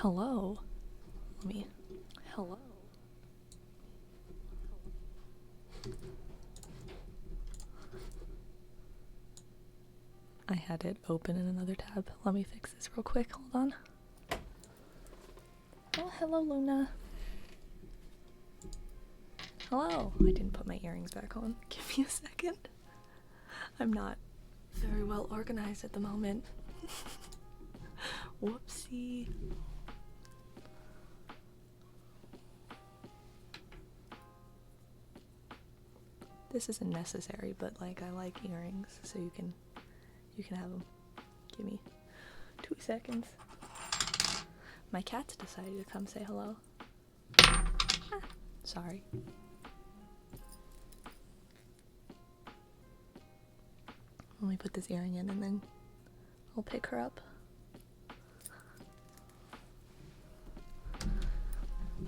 Hello. Hello. I had it open in another tab. Let me fix this real quick. Hold on. Oh, hello, Luna. Hello. I didn't put my earrings back on. Give me a second. I'm not very well organized at the moment. Whoopsie. This isn't necessary, but like I like earrings, so you can have them. Give me 2 seconds. My cats decided to come say hello. Ah, sorry. Let me put this earring in and then I'll pick her up.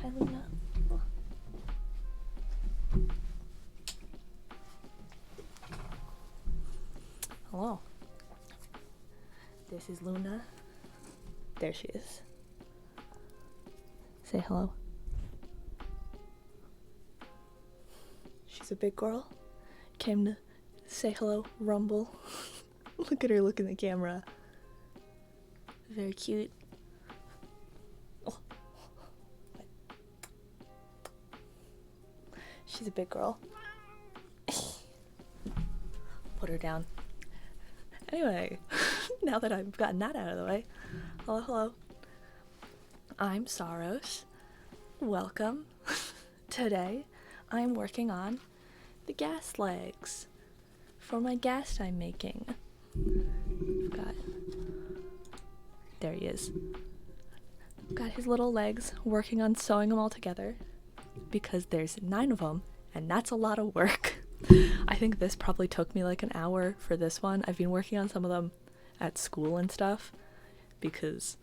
Hi, Luna. Hello. This is Luna. There she is. Say hello. She's a big girl. Came to say hello, rumble. Look at her look in the camera. Very cute. Oh. She's a big girl. Put her down. Anyway, now that I've gotten that out of the way, hello. I'm Saros. Welcome. Today, I'm working on the Ghast legs for my Ghast I'm making. There he is. Got his little legs, working on sewing them all together because there's 9 of them and that's a lot of work. I think this probably took me like an hour for this one. I've been working on some of them at school and stuff because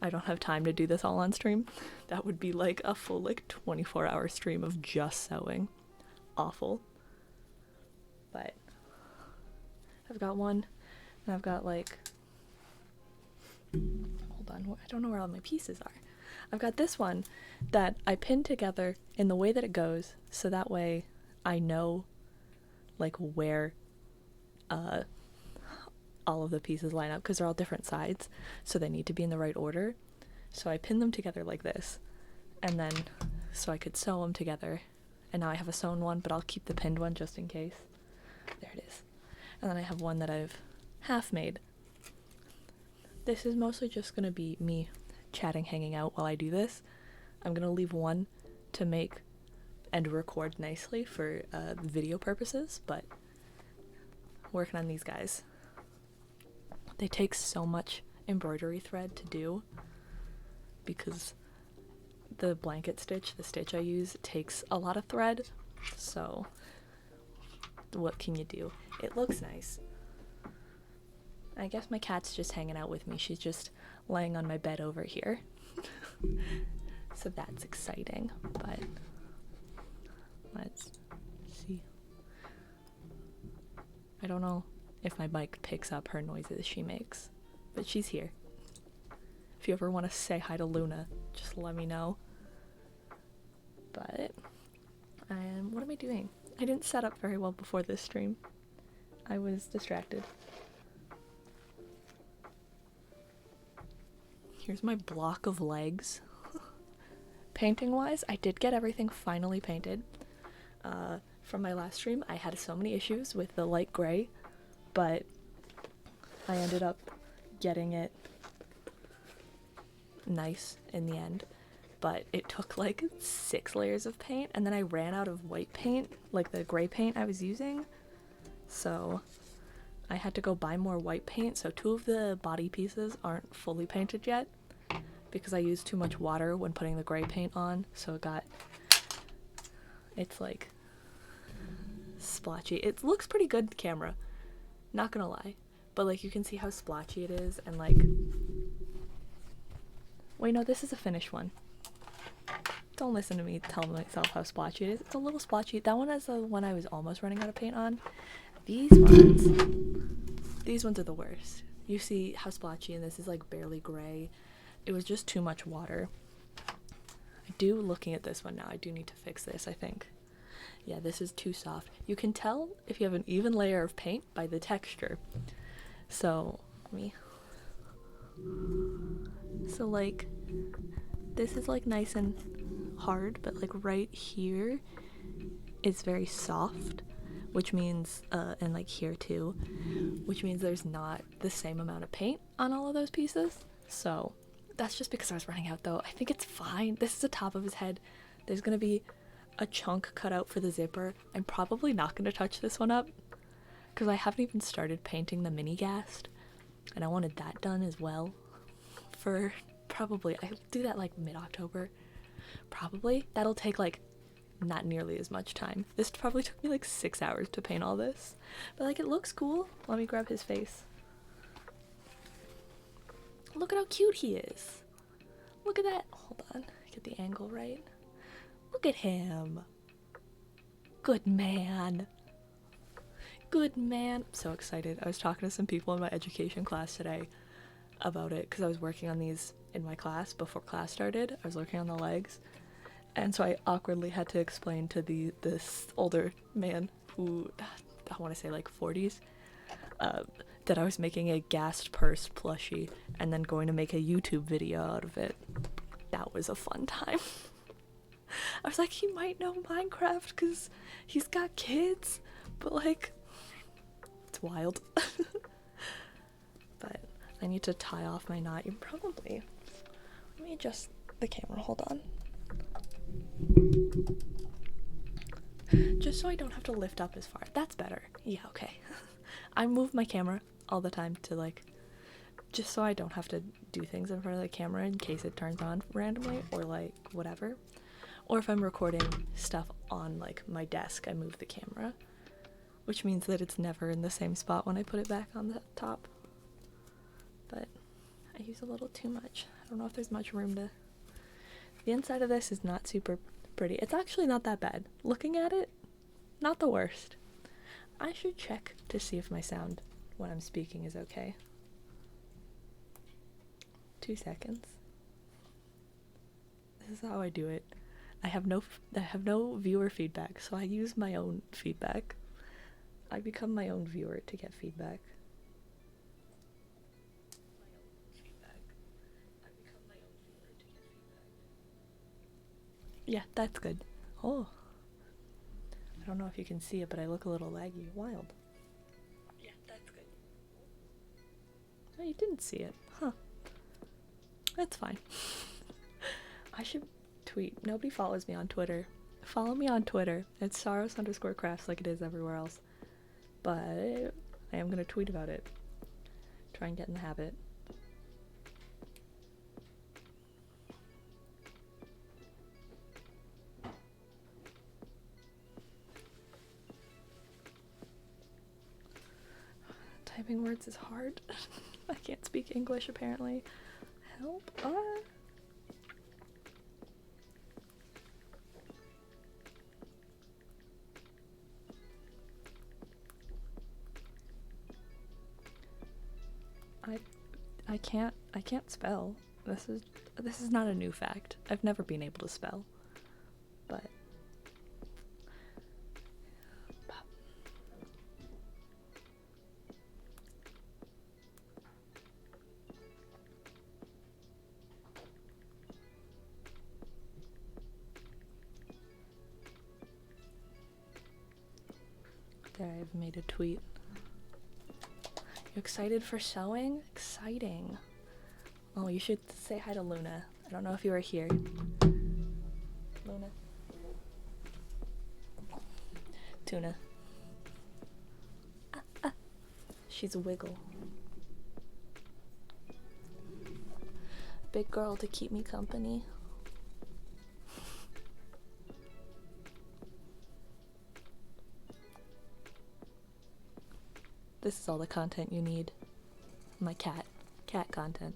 I don't have time to do this all on stream. That would be like a full 24-hour stream of just sewing. Awful. But I've got one and I've got hold on, I don't know where all my pieces are. I've got this one that I pinned together in the way that it goes so that way I know where all of the pieces line up because they're all different sides, so they need to be in the right order. So I pinned them together like this, and then so I could sew them together. And now I have a sewn one, but I'll keep the pinned one just in case. There it is. And then I have one that I've half made. This is mostly just gonna be me chatting, hanging out while I do this. I'm gonna leave one to make and record nicely for video purposes, but working on these guys. They take so much embroidery thread to do because the blanket stitch, the stitch I use, takes a lot of thread, so what can you do? It looks nice. I guess my cat's just hanging out with me. She's just laying on my bed over here. So that's exciting, but let's see. I don't know if my mic picks up her noises she makes, but she's here. If you ever want to say hi to Luna, just let me know. But what am I doing? I didn't set up very well before this stream. I was distracted. Here's my block of legs. Painting wise, I did get everything finally painted. From my last stream, I had so many issues with the light gray, but I ended up getting it nice in the end. But it took 6 layers of paint, and then I ran out of white paint, the gray paint I was using. So I had to go buy more white paint, so 2 of the body pieces aren't fully painted yet because I used too much water when putting the gray paint on, so it's splotchy. It looks pretty good camera, not gonna lie, but you can see how splotchy it is, and wait, no, this is a finished one. Don't listen to me tell myself how splotchy it is. It's a little splotchy. That one is the one I was almost running out of paint on. These ones are the worst. You see how splotchy, and this is barely gray. It was just too much water. Looking at this one now, I do need to fix this, I think. Yeah, this is too soft. You can tell if you have an even layer of paint by the texture. So, this is nice and hard, but right here is very soft, which means, and here too, which means there's not the same amount of paint on all of those pieces. So that's just because I was running out though. I think it's fine. This is the top of his head. There's gonna be a chunk cut out for the zipper. I'm probably not gonna touch this one up because I haven't even started painting the mini Ghast, and I wanted that done as well for probably, I'll do that mid-October. Probably. That'll take not nearly as much time. This probably took me like 6 hours to paint all this. But like, it looks cool. Let me grab his face. Look at how cute he is. Look at that. Hold on. Get the angle right. Look at him. Good man. Good man. So excited. I was talking to some people in my education class today about it because I was working on these in my class before class started. I was working on the legs. And so I awkwardly had to explain to this older man who, I want to say like 40s, that I was making a Ghast purse plushie and then going to make a YouTube video out of it. That was a fun time. I was like, he might know Minecraft because he's got kids, but like, it's wild. But I need to tie off my knot. You probably, let me adjust the camera, hold on. Just so I don't have to lift up as far. That's better. Yeah, okay. I move my camera all the time to like, just so I don't have to do things in front of the camera in case it turns on randomly or like whatever. Or if I'm recording stuff on like my desk, I move the camera, which means that it's never in the same spot when I put it back on the top. But I use a little too much. I don't know if there's much room to... The inside of this is not super pretty. It's actually not that bad. Looking at it, not the worst. I should check to see if my sound when I'm speaking is okay. 2 seconds. This is how I do it. I have no viewer feedback, so I use my own feedback. I become my own viewer to get feedback. Yeah, that's good. Oh. I don't know if you can see it, but I look a little laggy. Wild. Yeah, that's good. Oh, you didn't see it. Huh. That's fine. I should tweet. Nobody follows me on Twitter. Follow me on Twitter. It's Saros_crafts like it is everywhere else. But I am gonna tweet about it. Try and get in the habit. Typing words is hard. I can't speak English apparently. Help. I can't spell. This is not a new fact. I've never been able to spell. But there, I've made a tweet. You excited for sewing? Exciting. Oh, you should say hi to Luna. I don't know if you are here. Luna. Tuna. She's a wiggle. Big girl to keep me company. This is all the content you need. My cat content.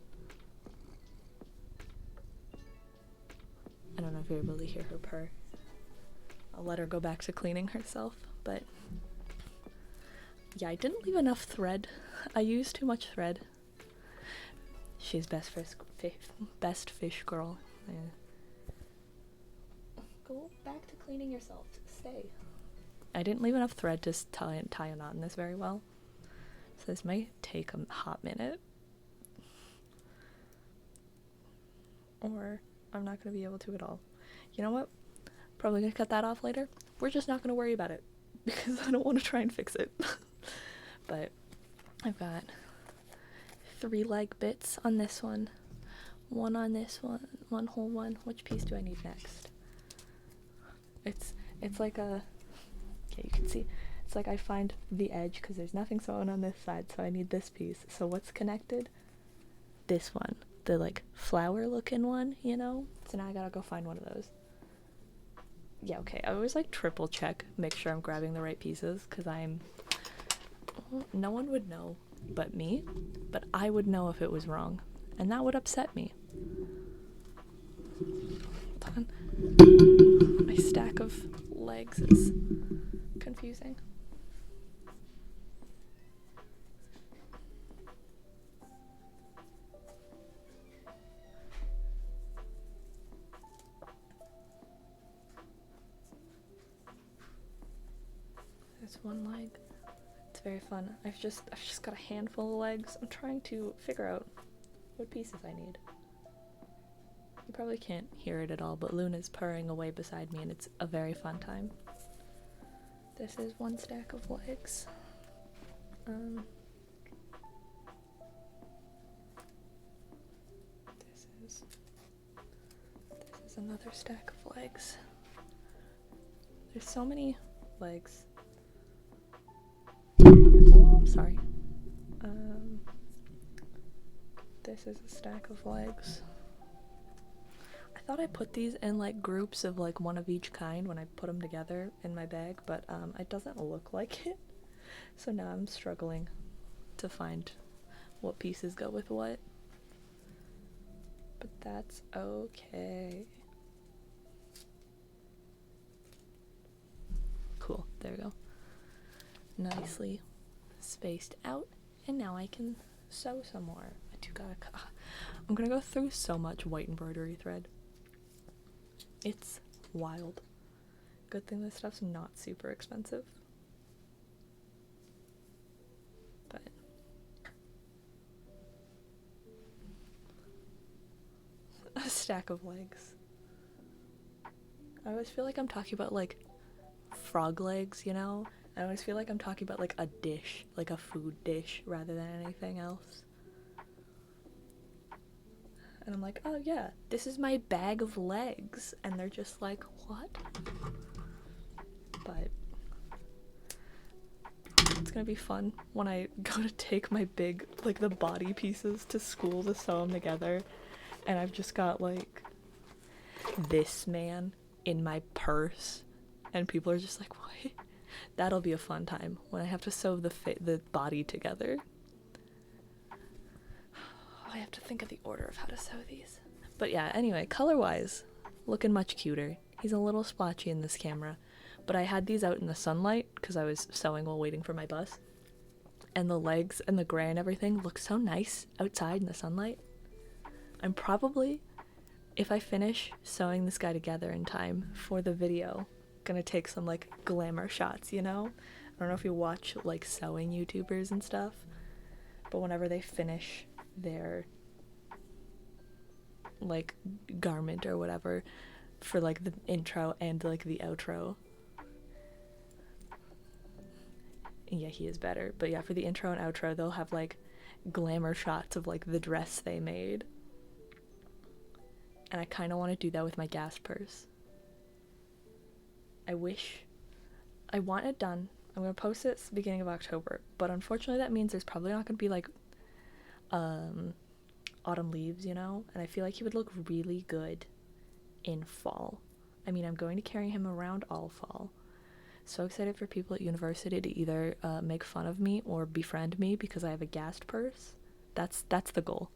I don't know if you're able to hear her purr. I'll let her go back to cleaning herself, but yeah, I didn't leave enough thread. I used too much thread. She's best fish girl. Yeah. Go back to cleaning yourself. Stay. I didn't leave enough thread to tie a knot in this very well. So this might take a hot minute. Or I'm not going to be able to at all. You know what? Probably going to cut that off later. We're just not going to worry about it because I don't want to try and fix it. But I've got 3 leg bits on this one. 1 on this one. 1 whole one. Which piece do I need next? It's like a... Okay, you can see. It's like I find the edge because there's nothing sewn on this side, so I need this piece. So what's connected? This one. The like flower looking one, you know? So now I gotta go find one of those. yeah, okay, I always like triple check, make sure I'm grabbing the right pieces, because no one would know but me, but I would know if it was wrong, and that would upset me. Hold on. My stack of legs is confusing. There's one leg. It's very fun. I've just got a handful of legs. I'm trying to figure out what pieces I need. You probably can't hear it at all, but Luna's purring away beside me, and it's a very fun time. This is one stack of legs. This is another stack of legs. There's so many legs. Oh, sorry. This is a stack of legs. I thought I put these in like groups of like one of each kind when I put them together in my bag, but it doesn't look like it. So now I'm struggling to find what pieces go with what. But that's okay. Cool, there we go. Nicely spaced out, and now I can sew some more. I'm gonna go through so much white embroidery thread. It's wild. Good thing this stuff's not super expensive. But a stack of legs. I always feel like I'm talking about like frog legs, you know? I always feel like I'm talking about like a dish, like a food dish, rather than anything else. And I'm like, oh yeah, this is my bag of legs. And they're just like, what? But it's gonna be fun when I go to take my big, like the body pieces to school to sew them together. And I've just got like this man in my purse. And people are just like, what? That'll be a fun time when I have to sew the body together. I have to think of the order of how to sew these. But yeah, anyway, color-wise, looking much cuter. He's a little splotchy in this camera, but I had these out in the sunlight because I was sewing while waiting for my bus. And the legs and the gray and everything look so nice outside in the sunlight. I'm probably, if I finish sewing this guy together in time for the video, gonna take some like glamour shots, you know? I don't know if you watch like sewing YouTubers and stuff, but whenever they finish their like garment or whatever for like the intro and like the outro, yeah, he is better, but yeah, for the intro and outro they'll have like glamour shots of like the dress they made, and I kind of want to do that with my Ghast purse. I want it done. I'm gonna post it beginning of October, but unfortunately that means there's probably not gonna be like autumn leaves, you know, and I feel like he would look really good in fall. I mean, I'm going to carry him around all fall. So excited for people at university to either make fun of me or befriend me because I have a Ghast purse. That's the goal.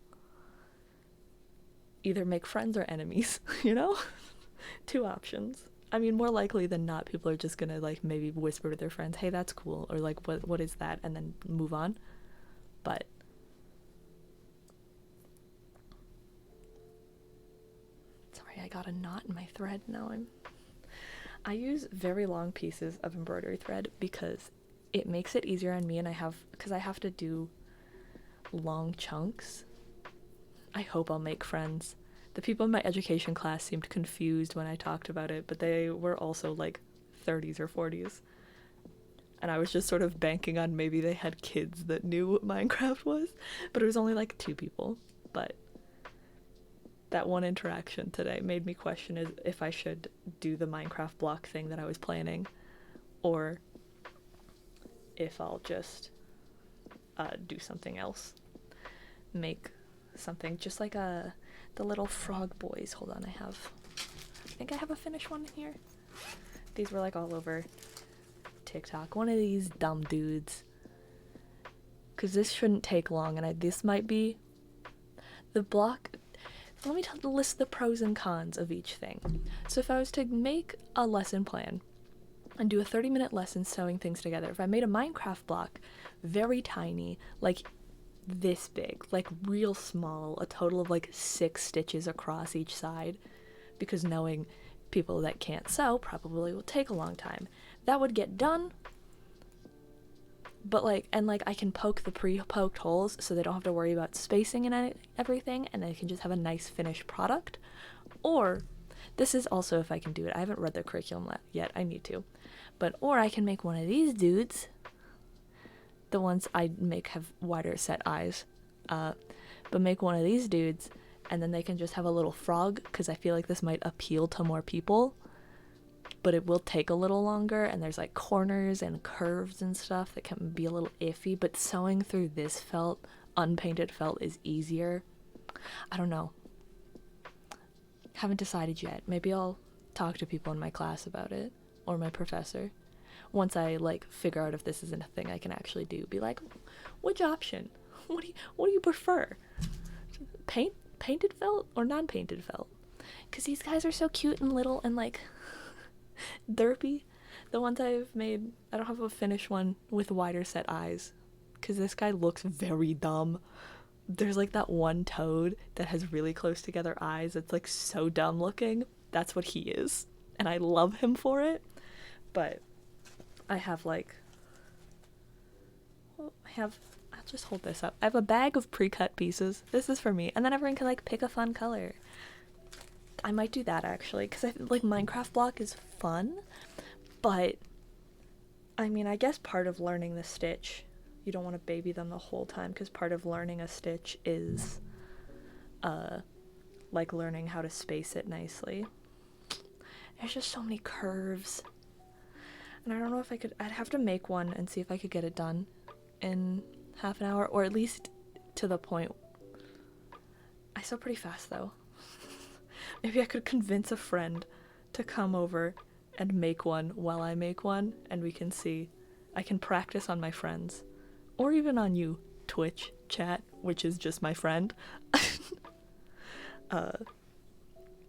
Either make friends or enemies, you know? Two options. I mean, more likely than not, people are just gonna like maybe whisper to their friends, hey, that's cool, or like, what is that, and then move on. But sorry, I got a knot in my thread. Now I use very long pieces of embroidery thread because it makes it easier on me, and because I have to do long chunks. I hope I'll make friends. The people in my education class seemed confused when I talked about it, but they were also like 30s or 40s. And I was just sort of banking on maybe they had kids that knew what Minecraft was, but it was only like 2 people. But that one interaction today made me question if I should do the Minecraft block thing that I was planning, or if I'll just do something else. Make something just like the little frog boys. Hold on, I think I have a finished one in here. These were like all over TikTok. One of these dumb dudes. Because this shouldn't take long, and this might be the block. Let me list the pros and cons of each thing. So if I was to make a lesson plan and do a 30-minute lesson sewing things together, if I made a Minecraft block very tiny, like this big, like real small, a total of like 6 stitches across each side, because knowing people that can't sew probably will take a long time, that would get done. But I can poke the pre-poked holes so they don't have to worry about spacing and everything, and they can just have a nice finished product. Or this is also if I can do it. I haven't read the curriculum yet. I need to. Or I can make one of these dudes. The ones I make have wider set eyes. But make one of these dudes, and then they can just have a little frog, because I feel like this might appeal to more people. But it will take a little longer, and there's like corners and curves and stuff that can be a little iffy, but sewing through this felt, unpainted felt, is easier. I don't know. Haven't decided yet. Maybe I'll talk to people in my class about it, or my professor. Once I figure out if this isn't a thing I can actually do, be like, which option? What do you prefer? Painted felt or non-painted felt? Because these guys are so cute and little and derpy. The ones I've made, I don't have a finished one with wider set eyes, because this guy looks very dumb. There's that one toad that has really close together eyes. It's so dumb looking. That's what he is, and I love him for it. But I have I'll just hold this up. I have a bag of pre-cut pieces. This is for me, and then everyone can pick a fun color. I might do that actually, because I think Minecraft block is fun, but I mean, I guess part of learning the stitch, you don't want to baby them the whole time, because part of learning a stitch is learning how to space it nicely. There's just so many curves, and I don't know if I'd have to make one and see if I could get it done in half an hour, or at least to the point. I sew pretty fast though. Maybe I could convince a friend to come over and make one while I make one, and we can see. I can practice on my friends, or even on you, Twitch chat, which is just my friend.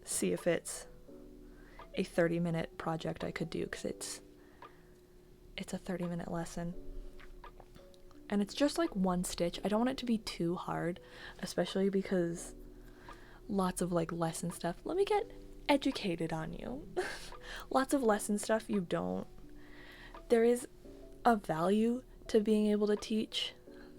See if it's a 30-minute project I could do, because it's a 30-minute lesson. And it's just one stitch. I don't want it to be too hard, especially because lots of lesson stuff. Let me get educated on you. Lots of lesson stuff there is a value to being able to teach.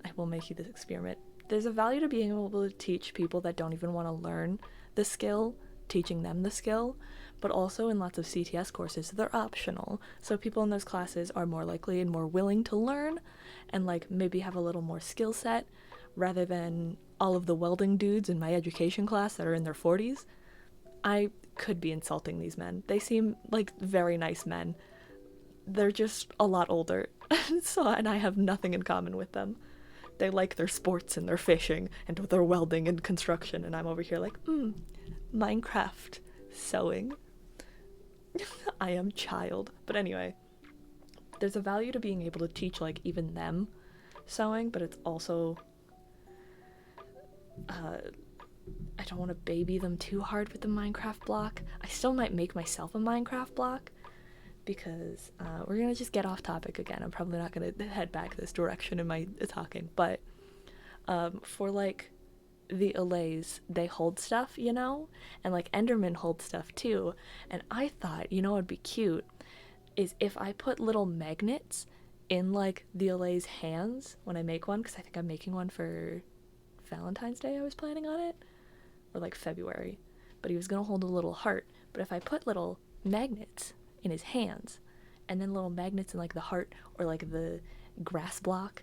I will make you this experiment. There's a value to being able to teach people that don't even want to learn the skill, teaching them the skill, but also in lots of CTS courses, they're optional. So people in those classes are more likely and more willing to learn and maybe have a little more skill set, rather than all of the welding dudes in my education class that are in their 40s. I could be insulting these men. They seem like very nice men. They're just a lot older, and I have nothing in common with them. They like their sports and their fishing and their welding and construction, and I'm over here Minecraft sewing. I am child. But anyway, there's a value to being able to teach even them sewing, but it's also I don't want to baby them too hard with the Minecraft block. I still might make myself a Minecraft block, because we're gonna just get off topic again. I'm probably not gonna head back this direction in my talking, but for the allays, they hold stuff, and Enderman hold stuff too. And I thought, what'd be cute is if I put little magnets in the allay's hands when I make one, because I think I'm making one for Valentine's Day. I was planning on it, or February, but he was gonna hold a little heart. But if I put little magnets in his hands, and then little magnets in the heart or the grass block,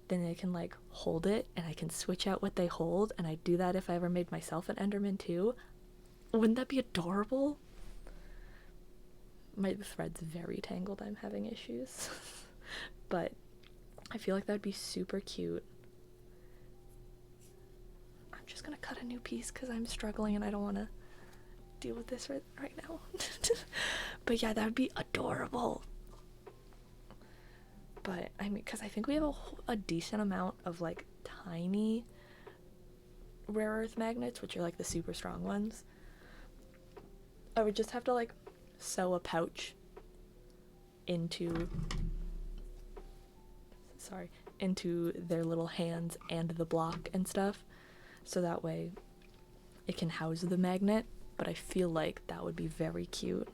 then they can hold it, and I can switch out what they hold. And I'd do that if I ever made myself an Enderman too. Wouldn't that be adorable? My thread's very tangled. I'm having issues. But I feel like that would be super cute. I'm just gonna cut a new piece because I'm struggling and I don't want to deal with this right now. But yeah, that would be adorable. But I mean, because I think we have a decent amount of like tiny rare earth magnets, which are like the super strong ones. I would just have to like sew a pouch into their little hands and the block and stuff, so that way it can house the magnet. But I feel like that would be very cute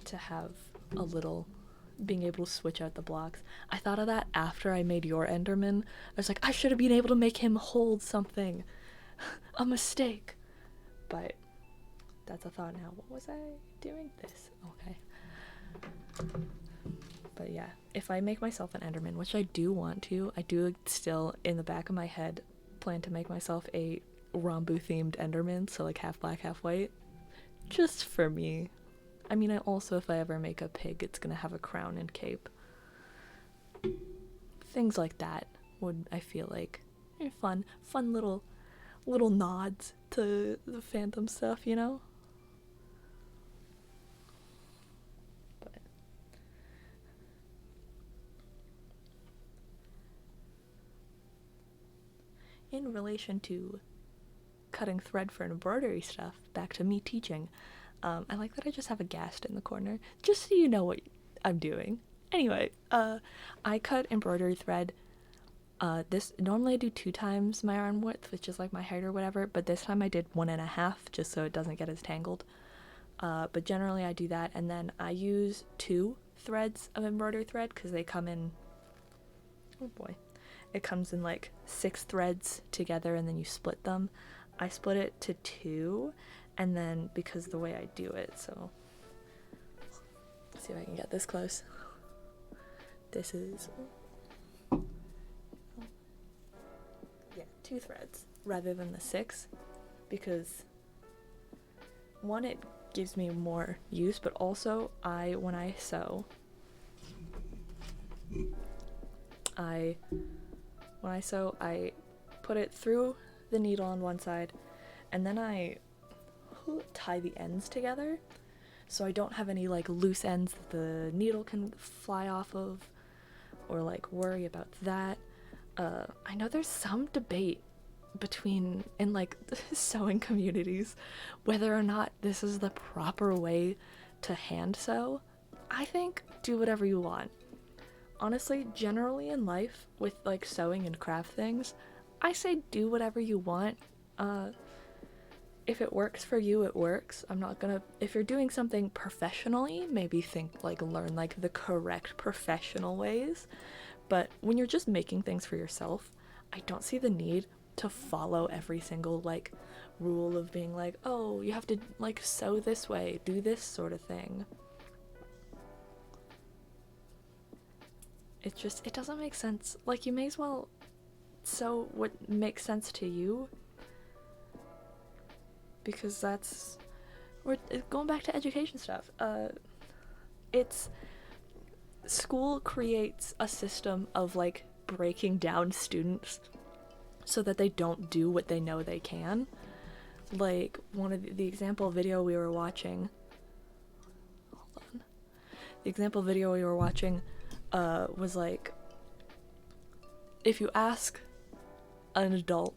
to have a little, being able to switch out the blocks. I thought of that after I made your Enderman. I was like, I should have been able to make him hold something. A mistake. But that's a thought now. What was I doing? This. Okay. But yeah, if I make myself an Enderman, which I do want to, I do still, in the back of my head, plan to make myself a Rambo-themed Enderman, so like half black, half white. Just for me. I mean, I also, if I ever make a pig, it's gonna have a crown and cape. Things like that would, I feel like, fun little nods to the Phantom stuff, you know? But in relation to cutting thread for embroidery stuff, back to me teaching, I like that I just have a Ghast in the corner, just so you know what I'm doing. Anyway, I cut embroidery thread. Normally I do 2 times my arm width, which is like my height or whatever, but this time I did 1.5, just so it doesn't get as tangled. But generally I do that, and then I use 2 threads of embroidery thread, because they come in, oh boy, it comes in like 6 threads together, and then you split them. I split it to 2, and then, because the way I do it, so let's see if I can get this close. This is, yeah, 2 threads rather than the 6, because 1, it gives me more use, but also when I sew, I put it through the needle on one side, and then I tie the ends together, so I don't have any like loose ends that the needle can fly off of, or like worry about that. I know there's some debate in like sewing communities whether or not this is the proper way to hand sew. I think do whatever you want. Honestly, generally in life, with like sewing and craft things, I say do whatever you want. If it works for you, it works. I'm not gonna, if you're doing something professionally, maybe learn like the correct professional ways. But when you're just making things for yourself, I don't see the need to follow every single like rule of being like, oh, you have to like sew this way, do this sort of thing. It doesn't make sense. Like, you may as well sew what makes sense to you, because we're going back to education stuff. School creates a system of like breaking down students so that they don't do what they know they can. Like, one of the example video we were watching, was like, if you ask an adult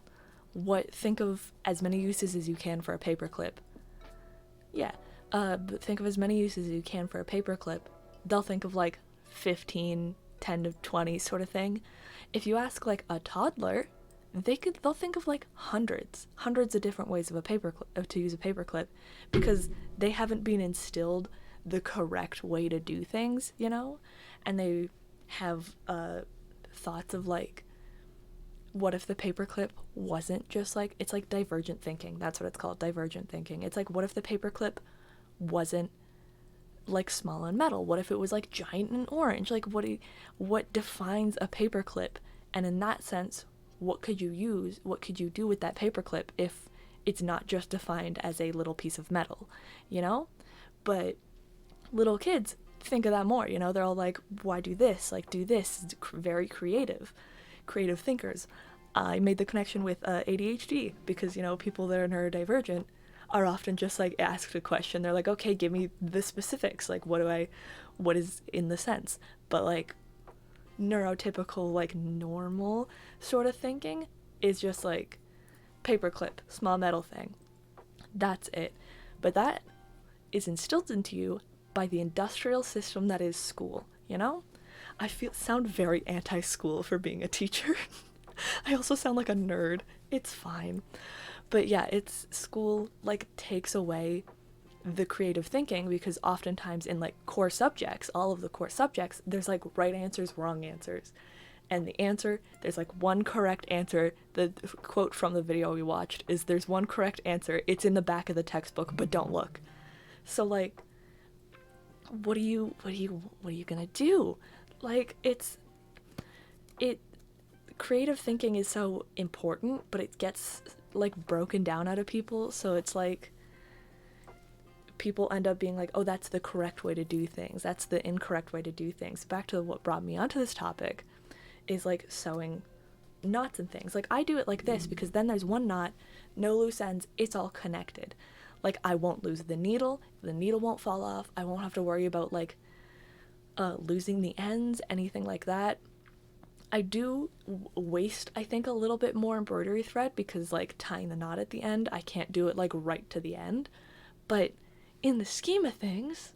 think of as many uses as you can for a paperclip. But think of as many uses as you can for a paperclip. They'll think of like 15, 10 to 20 sort of thing. If you ask like a toddler, they'll think of like hundreds of different ways of to use a paperclip, because they haven't been instilled the correct way to do things, you know? And they have thoughts of like, what if the paperclip wasn't just like, it's like divergent thinking. That's what it's called, divergent thinking. It's like, what if the paperclip wasn't like small and metal? What if it was like giant and orange? Like, what defines a paperclip? And in that sense, what could you use? What could you do with that paperclip if it's not just defined as a little piece of metal, you know? But little kids think of that more, you know? They're all like, why do this? Like, do this. It's very creative thinkers. I made the connection with ADHD, because, you know, people that are neurodivergent are often just like asked a question. They're like, okay, give me the specifics. Like, what is in the sense? But like neurotypical, like normal sort of thinking is just like paperclip, small metal thing. That's it. But that is instilled into you by the industrial system that is school, you know? I sound very anti-school for being a teacher. I also sound like a nerd. It's fine. But yeah, it's school like takes away the creative thinking, because oftentimes in like core subjects, all of the core subjects, there's like right answers, wrong answers. And the answer, there's like one correct answer. The quote from the video we watched is, there's one correct answer. It's in the back of the textbook, but don't look. So like, what are you gonna do? Like, creative thinking is so important, but it gets like broken down out of people. So it's like people end up being like, oh, that's the correct way to do things, that's the incorrect way to do things. Back to what brought me onto this topic is like sewing knots and things. Like, I do it like this because then there's one knot, no loose ends, it's all connected. Like, I won't lose the needle won't fall off, I won't have to worry about like losing the ends, anything like that. I do waste, I think, a little bit more embroidery thread because like tying the knot at the end, I can't do it like right to the end. But in the scheme of things,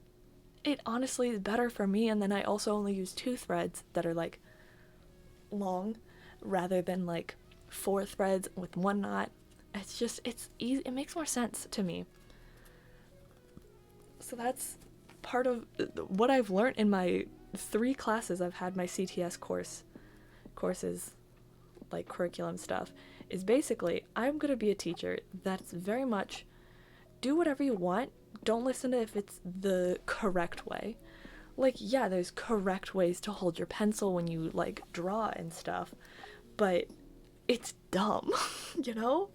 it honestly is better for me. And then I also only use 2 threads that are like long rather than like 4 threads with 1 knot. It's just, it's easy, it makes more sense to me. So that's part of what I've learned in my 3 classes I've had my CTS courses, like curriculum stuff, is basically, I'm going to be a teacher that's very much do whatever you want, don't listen to if it's the correct way. Like, yeah, there's correct ways to hold your pencil when you like draw and stuff, but it's dumb. You know,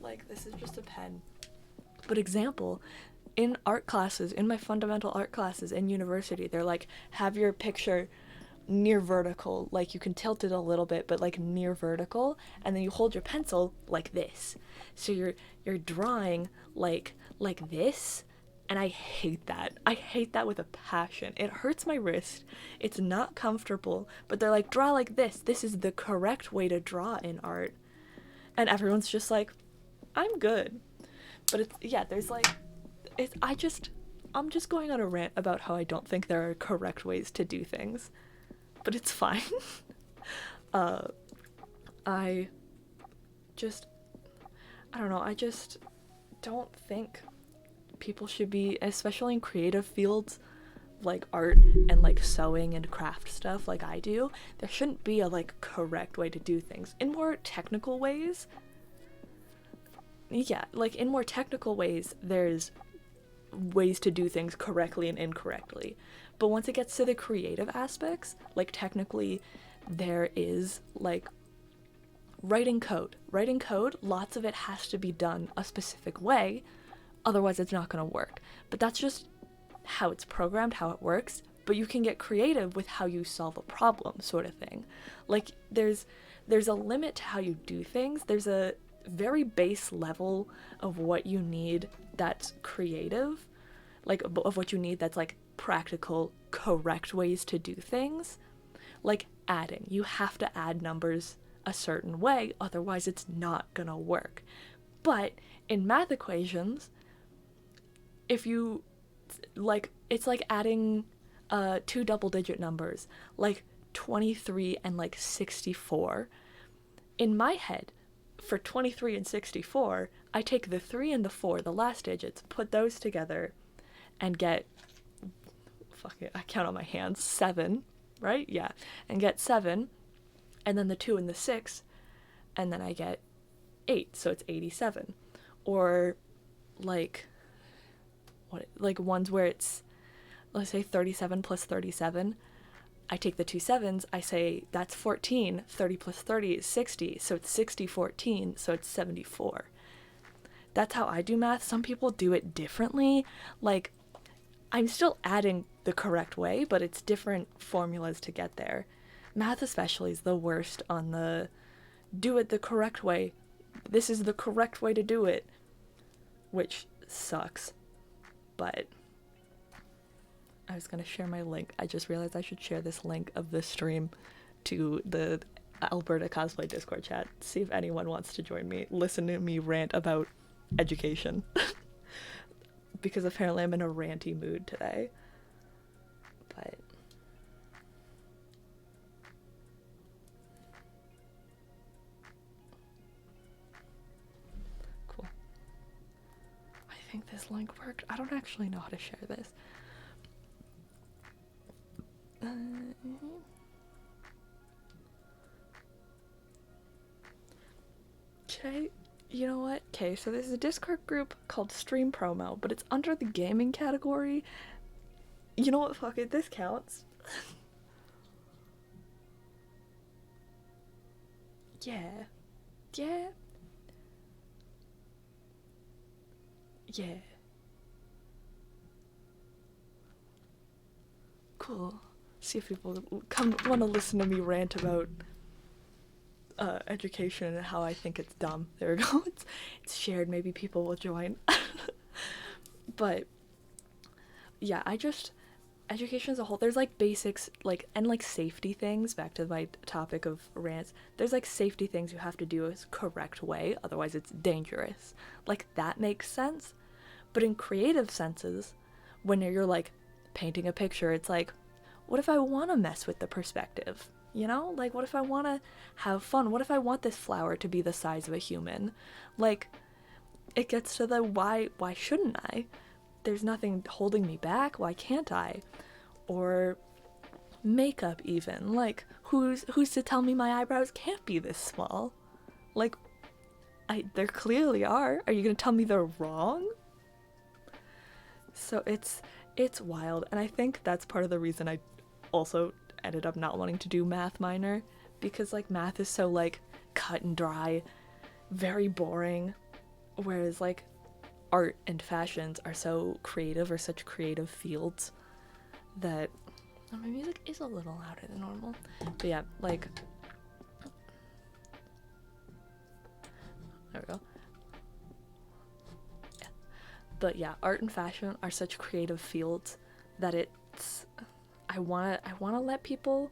like, this is just a pen. But example, in art classes, in my fundamental art classes in university, they're like, have your picture near vertical, like you can tilt it a little bit, but like near vertical, and then you hold your pencil like this, so you're drawing like this. And I hate that with a passion. It hurts my wrist, it's not comfortable, but they're like, draw like this is the correct way to draw in art. And everyone's just like, I'm good. But it's, yeah, there's like, I'm just going on a rant about how I don't think there are correct ways to do things, but it's fine. I don't know, I just don't think people should be, especially in creative fields like art and like sewing and craft stuff like I do, there shouldn't be a like correct way to do things. In more technical ways, yeah, like in more technical ways, there's ways to do things correctly and incorrectly. But once it gets to the creative aspects, like technically, there is like writing code, lots of it has to be done a specific way, otherwise it's not going to work. But that's just how it's programmed, how it works. But you can get creative with how you solve a problem, sort of thing. Like, there's a limit to how you do things. There's a very base level of what you need that's creative, like of what you need that's like practical, correct ways to do things. Like adding, you have to add numbers a certain way, otherwise it's not gonna work. But in math equations, if you like, it's like adding 2 double-digit numbers, like 23 and like 64. In my head, for 23 and 64, I take the 3 and the 4, the last digits, put those together, and get, fuck it, I count on my hands, 7, right? Yeah, and get 7, and then the 2 and the 6, and then I get 8, so it's 87. Or like, what, like ones where it's, let's say 37 plus 37, I take the 2 7s, I say that's 14, 30 plus 30 is 60, so it's 60, 14, so it's 74. That's how I do math. Some people do it differently. Like, I'm still adding the correct way, but it's different formulas to get there. Math especially is the worst on the do it the correct way. This is the correct way to do it. Which sucks. But I was going to share my link. I just realized I should share this link of this stream to the Alberta Cosplay Discord chat. See if anyone wants to join me. Listen to me rant about education. Because apparently I'm in a ranty mood today. But cool. I think this link worked. I don't actually know how to share this. Okay, you know what? Okay, so there's a Discord group called Stream Promo, but it's under the gaming category. You know what? Fuck it, this counts. Yeah. Yeah. Yeah. Cool. See if people want to listen to me rant about education and how I think it's dumb. There we go. It's shared. Maybe people will join. But yeah, education as a whole, there's like basics, like, and like safety things. Back to my topic of rants, there's like safety things you have to do as correct way, otherwise it's dangerous. Like, that makes sense. But in creative senses, when you're like painting a picture, it's like, what if I want to mess with the perspective? You know, like, what if I want to have fun? What if I want this flower to be the size of a human? Like, it gets to the why shouldn't I? There's nothing holding me back. Why can't I? Or makeup even. Like, who's to tell me my eyebrows can't be this small? Like, there clearly are. Are you going to tell me they're wrong? So it's wild. And I think that's part of the reason I also ended up not wanting to do math minor, because like math is so like cut and dry, very boring, whereas like art and fashions are so creative, or such creative fields, that my music is a little louder than normal. But yeah, like, there we go. Yeah. But yeah, art and fashion are such creative fields that I want to let people,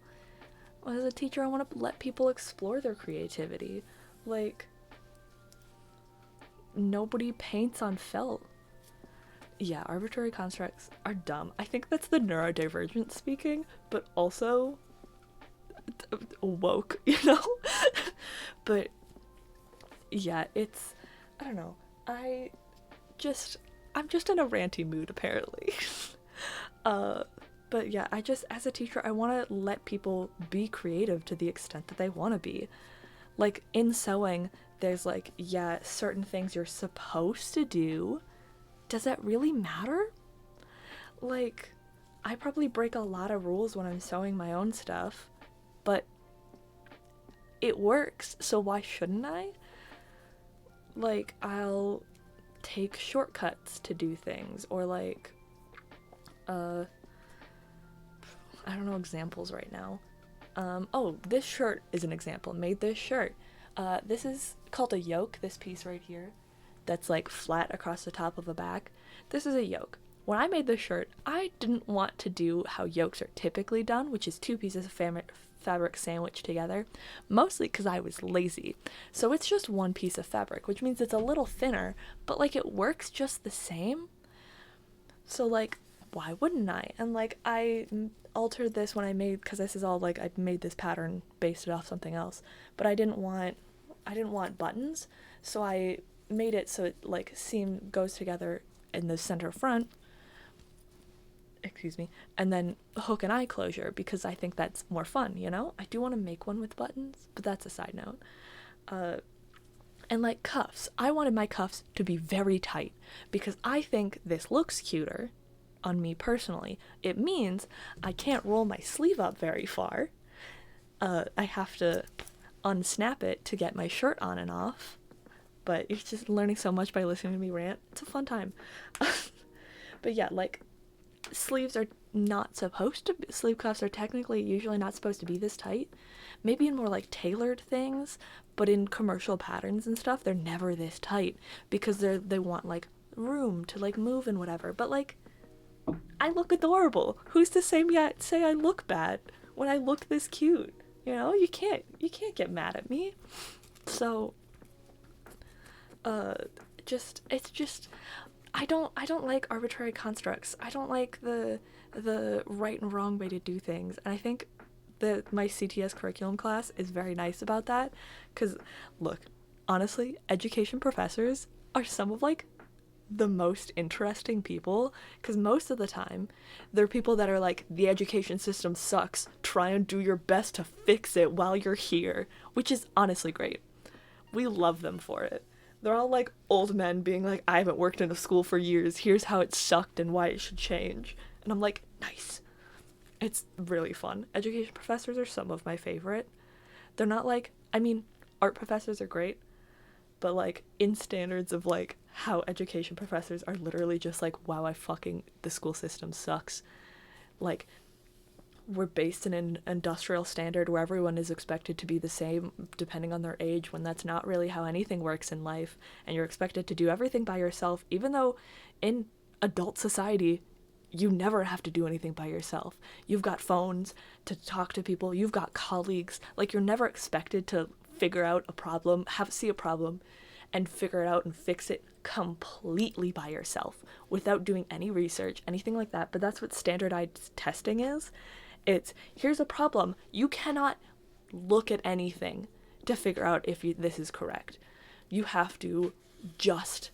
as a teacher, I want to let people explore their creativity. Like, nobody paints on felt. Yeah, arbitrary constructs are dumb. I think that's the neurodivergent speaking, but also woke, you know? But yeah, I don't know. I'm just in a ranty mood, apparently. But yeah, as a teacher, I want to let people be creative to the extent that they want to be. Like, in sewing, there's like, yeah, certain things you're supposed to do. Does that really matter? Like, I probably break a lot of rules when I'm sewing my own stuff, but it works, so why shouldn't I? Like, I'll take shortcuts to do things, or like, I don't know examples right now. Oh, this shirt is an example. Made this shirt. This is called a yoke, this piece right here, that's like flat across the top of a back. This is a yoke. When I made this shirt, I didn't want to do how yokes are typically done, which is two pieces of fabric sandwiched together, mostly because I was lazy. So it's just one piece of fabric, which means it's a little thinner, but like it works just the same. So like, why wouldn't I? And like, I altered this when I made, because this is all like, I made this pattern, based it off something else, but I didn't want buttons, so I made it so it like goes together in the center front, excuse me, and then hook and eye closure, because I think that's more fun, you know? I do want to make one with buttons, but that's a side note. And like cuffs, I wanted my cuffs to be very tight, because I think this looks cuter on me personally. It means I can't roll my sleeve up very far. I have to unsnap it to get my shirt on and off. But you're just learning so much by listening to me rant. It's a fun time. But yeah, like, sleeve cuffs are technically usually not supposed to be this tight. Maybe in more like tailored things, but in commercial patterns and stuff, they're never this tight, because they want like room to like move and whatever, but like I look adorable. Who's to say I look bad when I look this cute? You know, you can't get mad at me. So it's just I don't like arbitrary constructs. I don't like the right and wrong way to do things. And I think that my CTS curriculum class is very nice about that, cuz look, honestly, education professors are some of like the most interesting people, because most of the time they're people that are like, the education system sucks, try and do your best to fix it while you're here, which is honestly great. We love them for it. They're all like old men being like, I haven't worked in a school for years, here's how it sucked and why it should change. And I'm like, nice. It's really fun. Education professors are some of my favorite. They're not like, I mean, art professors are great, but like in standards of like how education professors are literally just like, wow, the school system sucks. Like, we're based in an industrial standard where everyone is expected to be the same depending on their age, when that's not really how anything works in life, and you're expected to do everything by yourself, even though in adult society you never have to do anything by yourself. You've got phones to talk to people, you've got colleagues. Like, you're never expected to figure out a problem, see a problem and figure it out and fix it completely by yourself without doing any research, anything like that. But that's what standardized testing is. It's, here's a problem, you cannot look at anything to figure out if this is correct. You have to just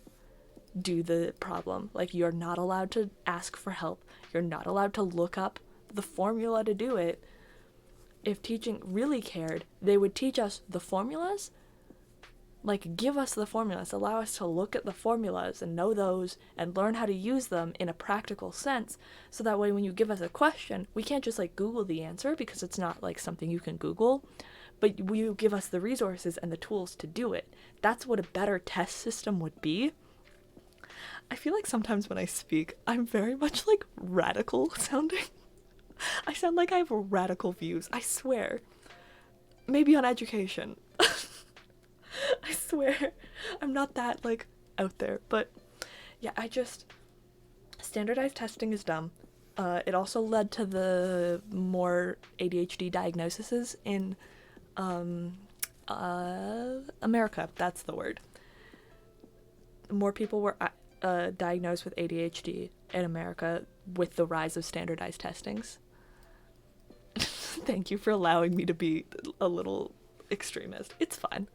do the problem. Like, you're not allowed to ask for help. You're not allowed to look up the formula to do it. If teaching really cared, they would teach us the formulas. Like, give us the formulas, allow us to look at the formulas and know those and learn how to use them in a practical sense, so that way when you give us a question, we can't just like Google the answer, because it's not like something you can Google, but you give us the resources and the tools to do it. That's what a better test system would be. I feel like sometimes when I speak, I'm very much like radical sounding. I sound like I have radical views, I swear. Maybe on education. I swear, I'm not that, like, out there, but yeah, standardized testing is dumb. It also led to the more ADHD diagnoses in, America, that's the word. More people were, diagnosed with ADHD in America with the rise of standardized testings. Thank you for allowing me to be a little extremist. It's fine.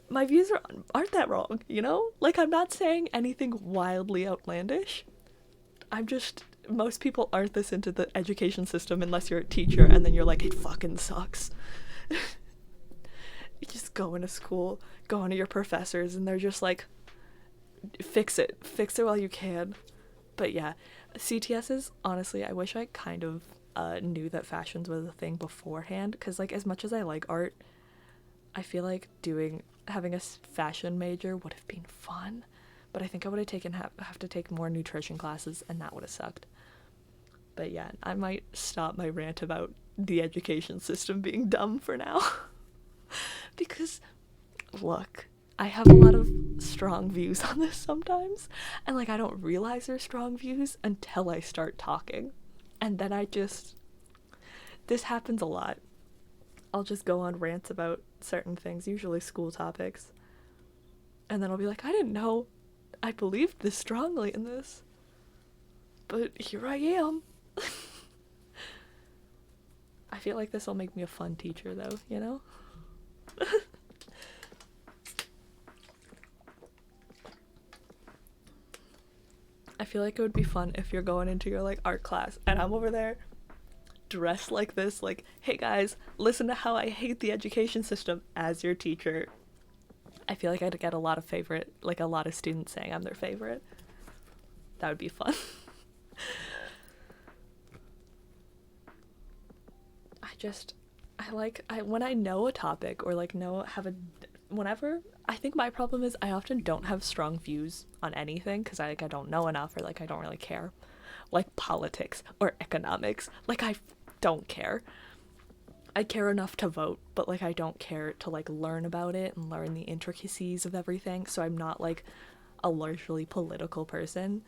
My views aren't that wrong, you know? Like, I'm not saying anything wildly outlandish. Most people aren't this into the education system unless you're a teacher, and then you're like, it fucking sucks. You just go into school, go into your professors, and they're just like, fix it while you can. But yeah, CTSs, honestly, I wish I kind of knew that fashions was a thing beforehand, because like, as much as I like art, I feel like having a fashion major would have been fun, but I think I would have have to take more nutrition classes, and that would have sucked. But yeah, I might stop my rant about the education system being dumb for now. Because, look, I have a lot of strong views on this sometimes, and like, I don't realize they're strong views until I start talking, and then this happens a lot. I'll just go on rants about certain things, usually school topics, and then I'll be like, I didn't know I believed this strongly in this, but here I am. I feel like this will make me a fun teacher though, you know? I feel like it would be fun if you're going into your like art class and I'm over there dressed like this, like, hey guys, listen to how I hate the education system, as your teacher. I feel like I'd get a lot of students saying I'm their favorite. That would be fun. When I know a topic, or like whenever, I think my problem is I often don't have strong views on anything, because I don't know enough, or like I don't really care. Like politics or economics, like I don't care. I care enough to vote, but like I don't care to like learn about it and learn the intricacies of everything, so I'm not like a largely political person,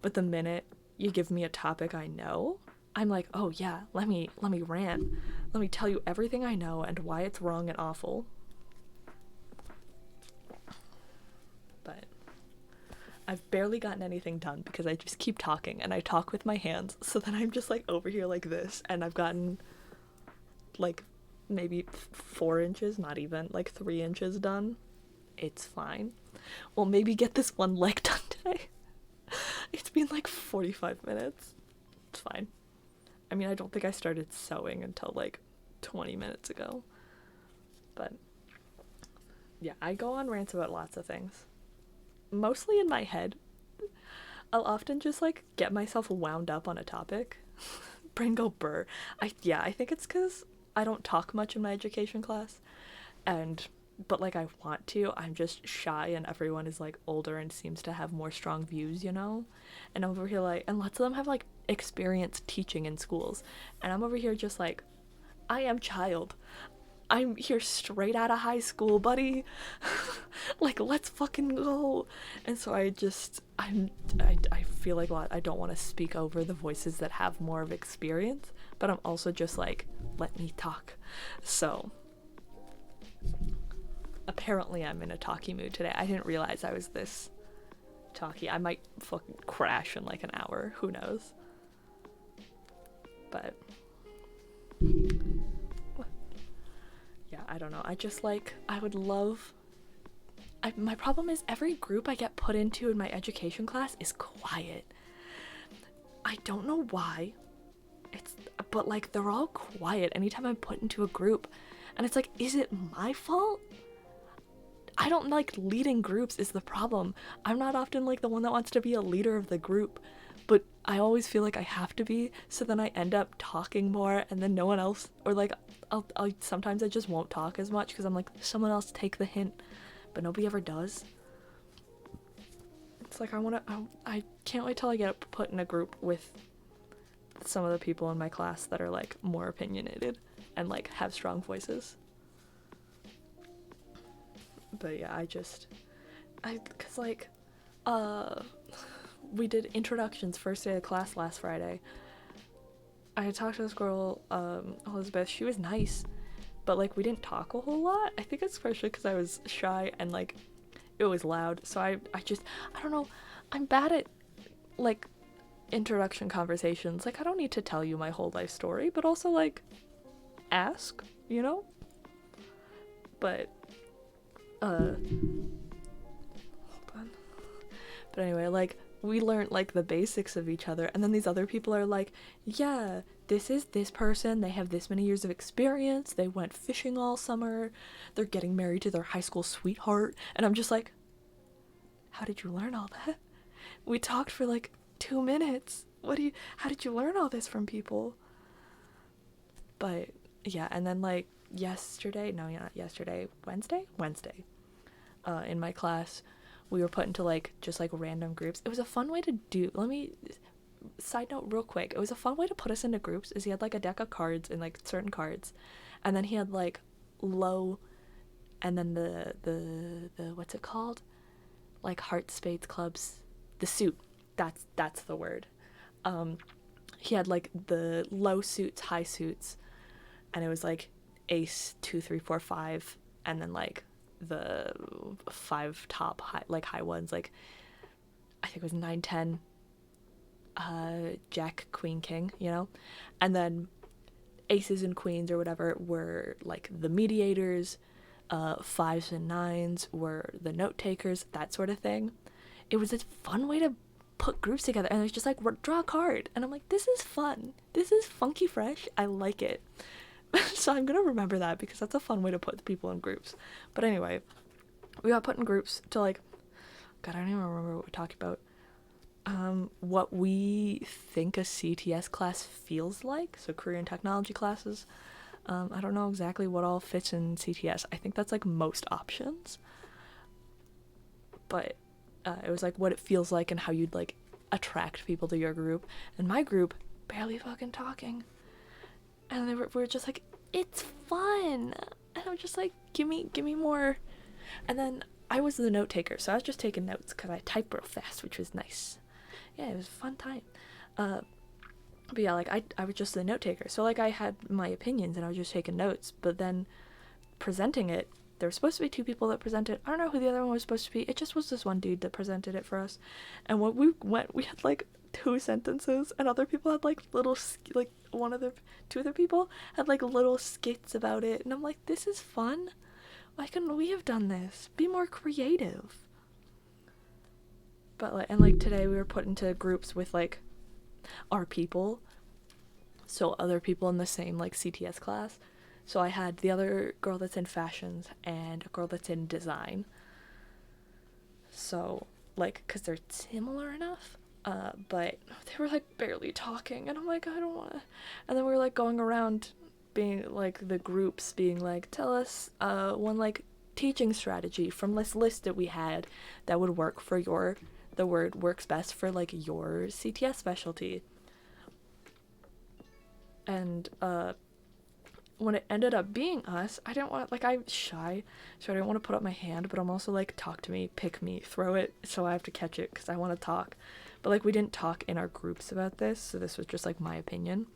but the minute you give me a topic I know, I'm like, oh yeah, let me rant. Let me tell you everything I know and why it's wrong and awful. But I've barely gotten anything done because I just keep talking and I talk with my hands, so then I'm just like over here like this, and I've gotten like maybe 4 inches, not even, like 3 inches done. It's fine. Well, maybe get this one leg done today. It's been like 45 minutes. It's fine. I mean, I don't think I started sewing until like 20 minutes ago. But yeah, I go on rants about lots of things. Mostly in my head. I'll often just like get myself wound up on a topic. Brain go burr. I think it's because I don't talk much in my education class. But like I want to, I'm just shy, and everyone is like older and seems to have more strong views, you know? And I'm over here like, and lots of them have like experience teaching in schools, and I'm over here just like, I am child. I'm here straight out of high school, buddy. Like, let's fucking go. And so I feel like I don't want to speak over the voices that have more of experience, but I'm also just like, let me talk. So apparently I'm in a talky mood today. I didn't realize I was this talky. I might fucking crash in like an hour. Who knows? But yeah, I don't know. I just like, I would love... my problem is every group I get put into in my education class is quiet. I don't know why. But like, they're all quiet anytime I'm put into a group. And it's like, is it my fault? I don't like leading groups is the problem. I'm not often like the one that wants to be a leader of the group, but I always feel like I have to be, so then I end up talking more, and then no one else, or like I'll sometimes I just won't talk as much because I'm like, someone else take the hint, but nobody ever does. It's like I can't wait till I get put in a group with some of the people in my class that are like more opinionated and like have strong voices. But yeah, cause like, we did introductions first day of class last Friday. I had talked to this girl, Elizabeth. She was nice, but like we didn't talk a whole lot. I think it's especially because I was shy and like it was loud. So I don't know. I'm bad at like introduction conversations. Like, I don't need to tell you my whole life story, but also like ask, you know? But hold on. But anyway, like we learned like the basics of each other, and then these other people are like, yeah, this is this person, they have this many years of experience, they went fishing all summer, they're getting married to their high school sweetheart, and I'm just like, how did you learn all that? We talked for like 2 minutes. How did you learn all this from people? But yeah, and then like Wednesday, in my class, we were put into like just like random groups. It was a fun way to do, side note real quick, it was a fun way to put us into groups, is he had like a deck of cards and like certain cards, and then he had like low, and then the what's it called, like hearts, spades, clubs, the suit, that's the word. He had like the low suits, high suits, and it was like ace 2 3 4 5, and then like the 5 top high ones, like I think it was 9 10, jack, queen, king, you know. And then aces and queens or whatever were like the mediators, 5s and 9s were the note takers, that sort of thing. It was a fun way to put groups together, and it was just like, draw a card, and I'm like, this is fun, this is funky fresh, I like it. So I'm gonna remember that, because that's a fun way to put people in groups. But anyway, we got put in groups to like, God, I don't even remember what we talked about. What we think a CTS class feels like, so career and technology classes. I don't know exactly what all fits in CTS. I think that's like most options. But it was like what it feels like and how you'd like attract people to your group. And my group, barely fucking talking. And we were just like, it's fun. And I'm just like, give me more. And then I was the note taker, so I was just taking notes because I type real fast, which was nice. Yeah, it was a fun time. But yeah, like I was just the note taker, so like I had my opinions and I was just taking notes. But then presenting it, there were supposed to be 2 people that presented. I don't know who the other one was supposed to be. It just was this one dude that presented it for us. And when we went, we had like 2 sentences, and other people had like little, like 2 other people had like little skits about it. And I'm like, this is fun. Why couldn't we have done this? Be more creative. But like, and like today we were put into groups with like our people, so other people in the same like CTS class. So I had the other girl that's in fashions and a girl that's in design. So, like, because they're similar enough. But they were, like, barely talking. And I'm like, I don't want to. And then we were, like, going around being, like, the groups being like, tell us one, like, teaching strategy from this list that we had that would work for the word works best for, like, your CTS specialty. And, when it ended up being us, I didn't want, like, I'm shy, so I didn't want to put up my hand, but I'm also like, talk to me, pick me, throw it, so I have to catch it, because I want to talk. But, like, we didn't talk in our groups about this, so this was just, like, my opinion.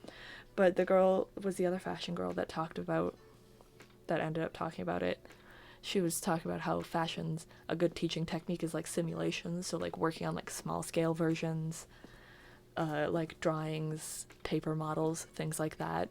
But the girl was the other fashion girl that ended up talking about it. She was talking about how fashion's a good teaching technique is, like, simulations, so, like, working on, like, small-scale versions, like, drawings, paper models, things like that,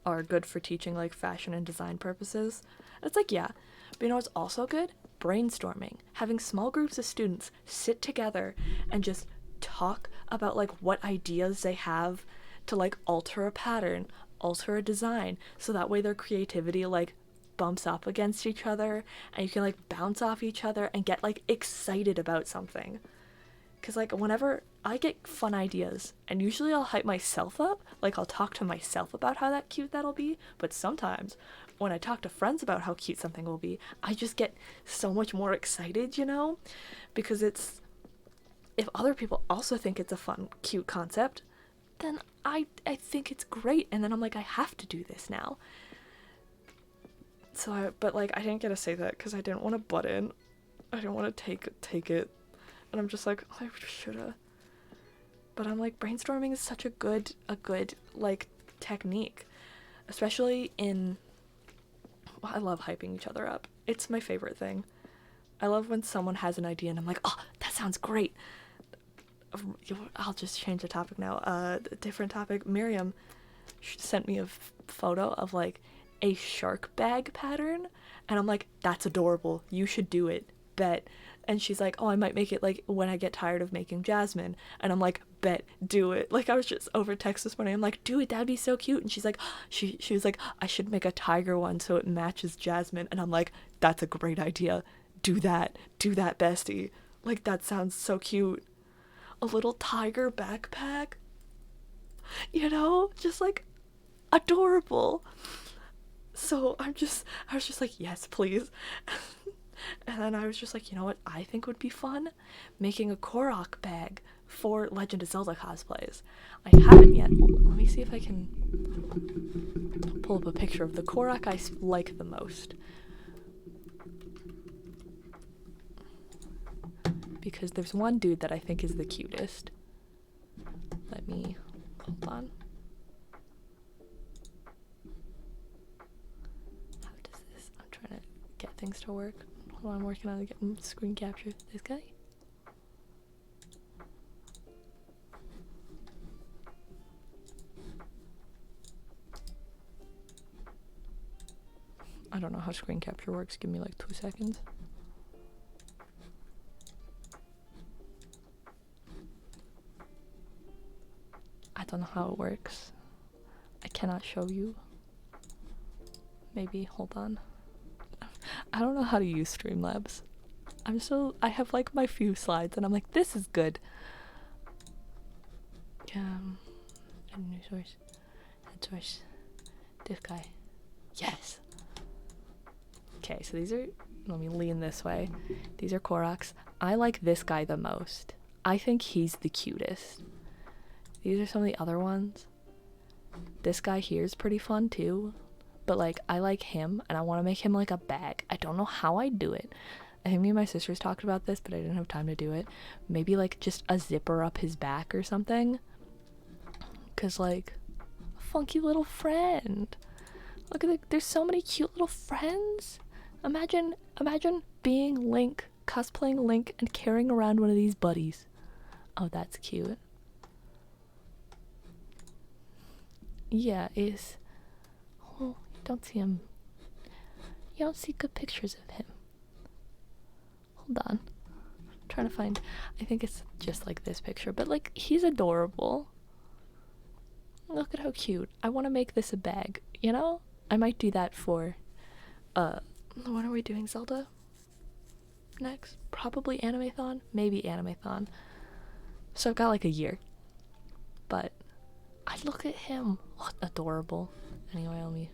are good for teaching like fashion and design purposes. And it's like, yeah, but you know what's also good? Brainstorming. Having small groups of students sit together and just talk about like what ideas they have to like alter a pattern, alter a design, so that way their creativity like bumps up against each other and you can like bounce off each other and get like excited about something. Because, like, whenever I get fun ideas, and usually I'll hype myself up, like, I'll talk to myself about how cute that'll be, but sometimes, when I talk to friends about how cute something will be, I just get so much more excited, you know? Because if other people also think it's a fun, cute concept, then I think it's great, and then I'm like, I have to do this now. So, but, like, I didn't get to say that, because I didn't want to butt in. I didn't want to take it. And I'm just like, oh, I shoulda. But I'm like, brainstorming is such a good, like, technique. Especially I love hyping each other up. It's my favorite thing. I love when someone has an idea and I'm like, oh, that sounds great. I'll just change the topic now. Different topic. Miriam sent me a photo of, like, a shark bag pattern. And I'm like, that's adorable. You should do it. Bet. And she's like, oh, I might make it like when I get tired of making Jasmine. And I'm like, bet, do it. Like, I was just over text this morning. I'm like, do it, that'd be so cute. And she's like, she was like, I should make a tiger one so it matches Jasmine. And I'm like, that's a great idea. Do that, bestie. Like, that sounds so cute. A little tiger backpack. You know, just like adorable. So I was just like, yes, please. And then I was just like, you know what I think would be fun? Making a Korok bag for Legend of Zelda cosplays. I haven't yet. Let me see if I can pull up a picture of the Korok I like the most. Because there's one dude that I think is the cutest. Hold on. How does this? I'm trying to get things to work. Hold on, I'm working on getting screen capture. This guy? I don't know how screen capture works. Give me like 2 seconds. I don't know how it works. I cannot show you. Maybe, hold on. I don't know how to use Streamlabs. I have like my few slides and I'm like, this is good. New source. Head source. This guy. Yes. Okay, so these are, let me lean this way. These are Koroks. I like this guy the most. I think he's the cutest. These are some of the other ones. This guy here is pretty fun too. But like, I like him and I want to make him like a bag. I don't know how I do it. I think me and my sisters talked about this, but I didn't have time to do it. Maybe like just a zipper up his back or something. Cause like, funky little friend. Look at there's so many cute little friends. Imagine being Link, cosplaying Link, and carrying around one of these buddies. Oh, that's cute. Yeah, oh, you don't see him. You don't see good pictures of him. Hold on. I'm trying to find. I think it's just like this picture, but like, he's adorable. Look at how cute. I want to make this a bag, you know? I might do that for, when are we doing Zelda next? Probably Animathon? Maybe Animathon. So I've got like a year. But I look at him. Oh, adorable. Anyway, let me.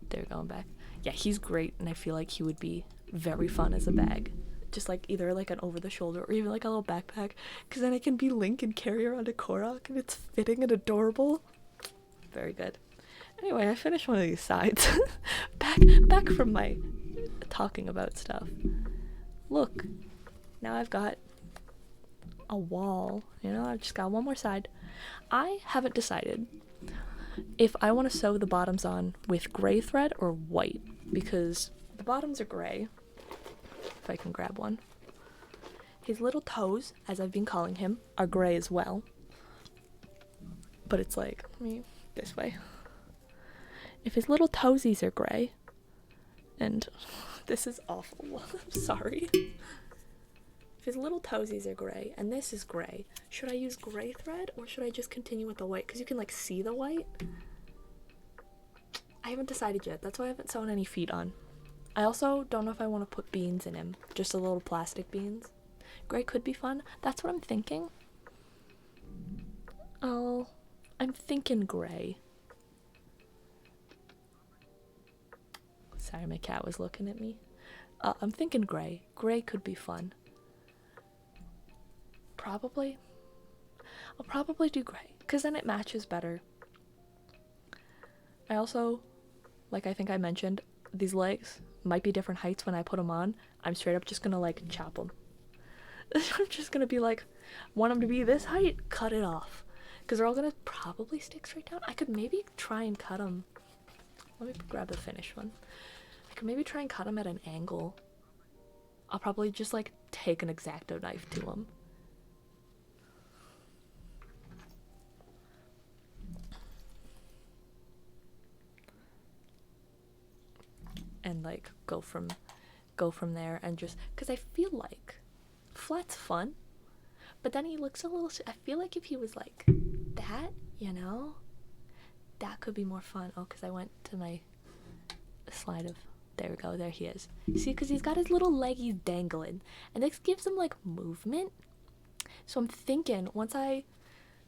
There, going back. Yeah, he's great, and I feel like he would be very fun as a bag. Just like either like an over the shoulder or even like a little backpack, because then I can be Link and carry around a Korok, and it's fitting and adorable. Very good. Anyway, I finished one of these sides. back from my talking about stuff. Look, now I've got a wall. You know, I've just got one more side. I haven't decided if I want to sew the bottoms on with gray thread or white, because the bottoms are gray. If I can grab one. His little toes, as I've been calling him, are gray as well. But it's like, this way. If his little toesies are gray, and this is awful, I'm sorry. If his little toesies are gray, and this is gray, should I use gray thread, or should I just continue with the white? Because you can, like, see the white. I haven't decided yet. That's why I haven't sewn any feet on. I also don't know if I want to put beans in him. Just a little plastic beans. Gray could be fun. That's what I'm thinking. Oh, I'm thinking gray. Sorry, my cat was looking at me. I'm thinking gray. Gray could be fun. Probably. I'll probably do gray, because then it matches better. I also, like I think I mentioned, these legs might be different heights when I put them on. I'm straight up just gonna like chop them. I'm just gonna be like, want them to be this height? Cut it off. Because they're all gonna probably stick straight down. I could maybe try and cut them. Let me grab the finished one. I could maybe try and cut them at an angle. I'll probably just like take an X-Acto knife to them. And like go from there, and just because I feel like flat's fun, but then he looks a little, I feel like if he was like that, you know, that could be more fun. Oh, because I went to my slide of, there we go, there he is. See, because he's got his little leggies dangling, and this gives him like movement. So I'm thinking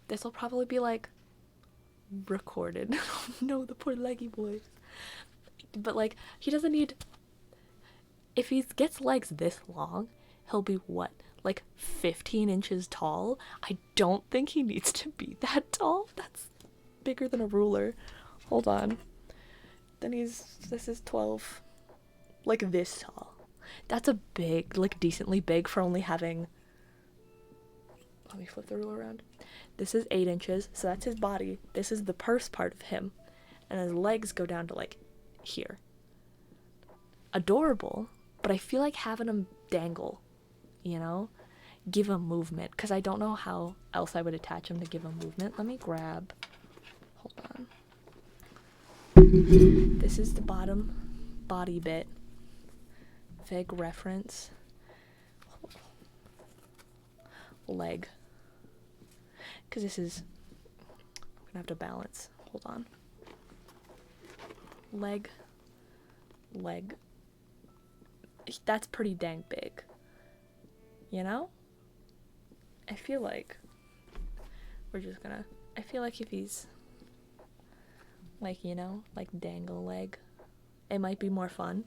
this will probably be like recorded. No, the poor leggy boys. But like, he doesn't need, if he gets legs this long, he'll be what, like 15 inches tall? I don't think he needs to be that tall. That's bigger than a ruler. Hold on. Then this is 12, like this tall. That's a big, like decently big for only having, let me flip the ruler around. This is 8 inches, so that's his body. This is the purse part of him. And his legs go down to like here. Adorable, but I feel like having him dangle, you know, give him movement, because I don't know how else I would attach him to give him movement. Let me grab, hold on. This is the bottom body bit. Vague reference. Leg. Because this is, I'm gonna have to balance. Hold on. Leg. That's pretty dang big. You know? I feel like we're just gonna, I feel like if he's like, you know, like dangle leg, it might be more fun.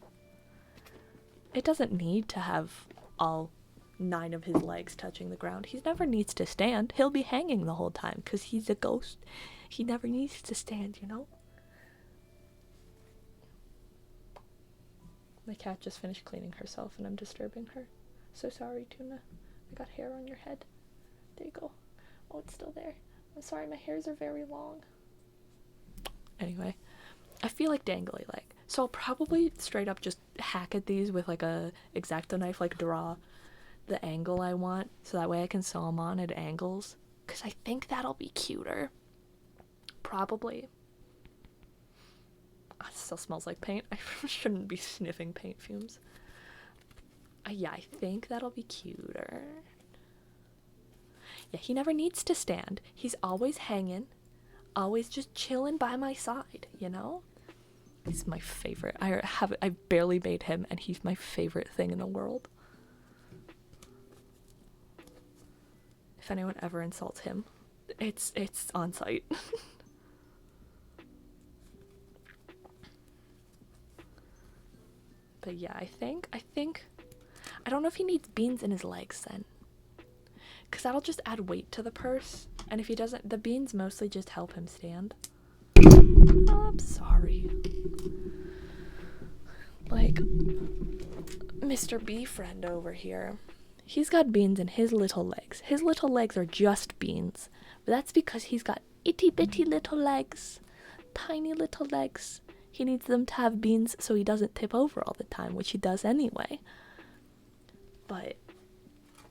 It doesn't need to have all 9 of his legs touching the ground. He never needs to stand. He'll be hanging the whole time because he's a ghost. He never needs to stand, you know? My cat just finished cleaning herself and I'm disturbing her. So sorry, Tuna. I got hair on your head. There you go. Oh, it's still there. I'm sorry, my hairs are very long. Anyway, I feel like dangly leg. So I'll probably straight up just hack at these with like a X-Acto knife, like draw the angle I want so that way I can sew them on at angles. Because I think that'll be cuter. Probably. Oh, it still smells like paint. I shouldn't be sniffing paint fumes. Yeah, I think that'll be cuter. Yeah, he never needs to stand. He's always hanging. Always just chilling by my side, you know? He's my favorite. I barely made him and he's my favorite thing in the world. If anyone ever insults him, it's on site. But yeah, I think I don't know if he needs beans in his legs then. Because that'll just add weight to the purse. And if he doesn't, the beans mostly just help him stand. Oh, I'm sorry. Like, Mr. B friend over here. He's got beans in his little legs. His little legs are just beans. But that's because he's got itty bitty little legs. Tiny little legs. He needs them to have beans so he doesn't tip over all the time, which he does anyway. But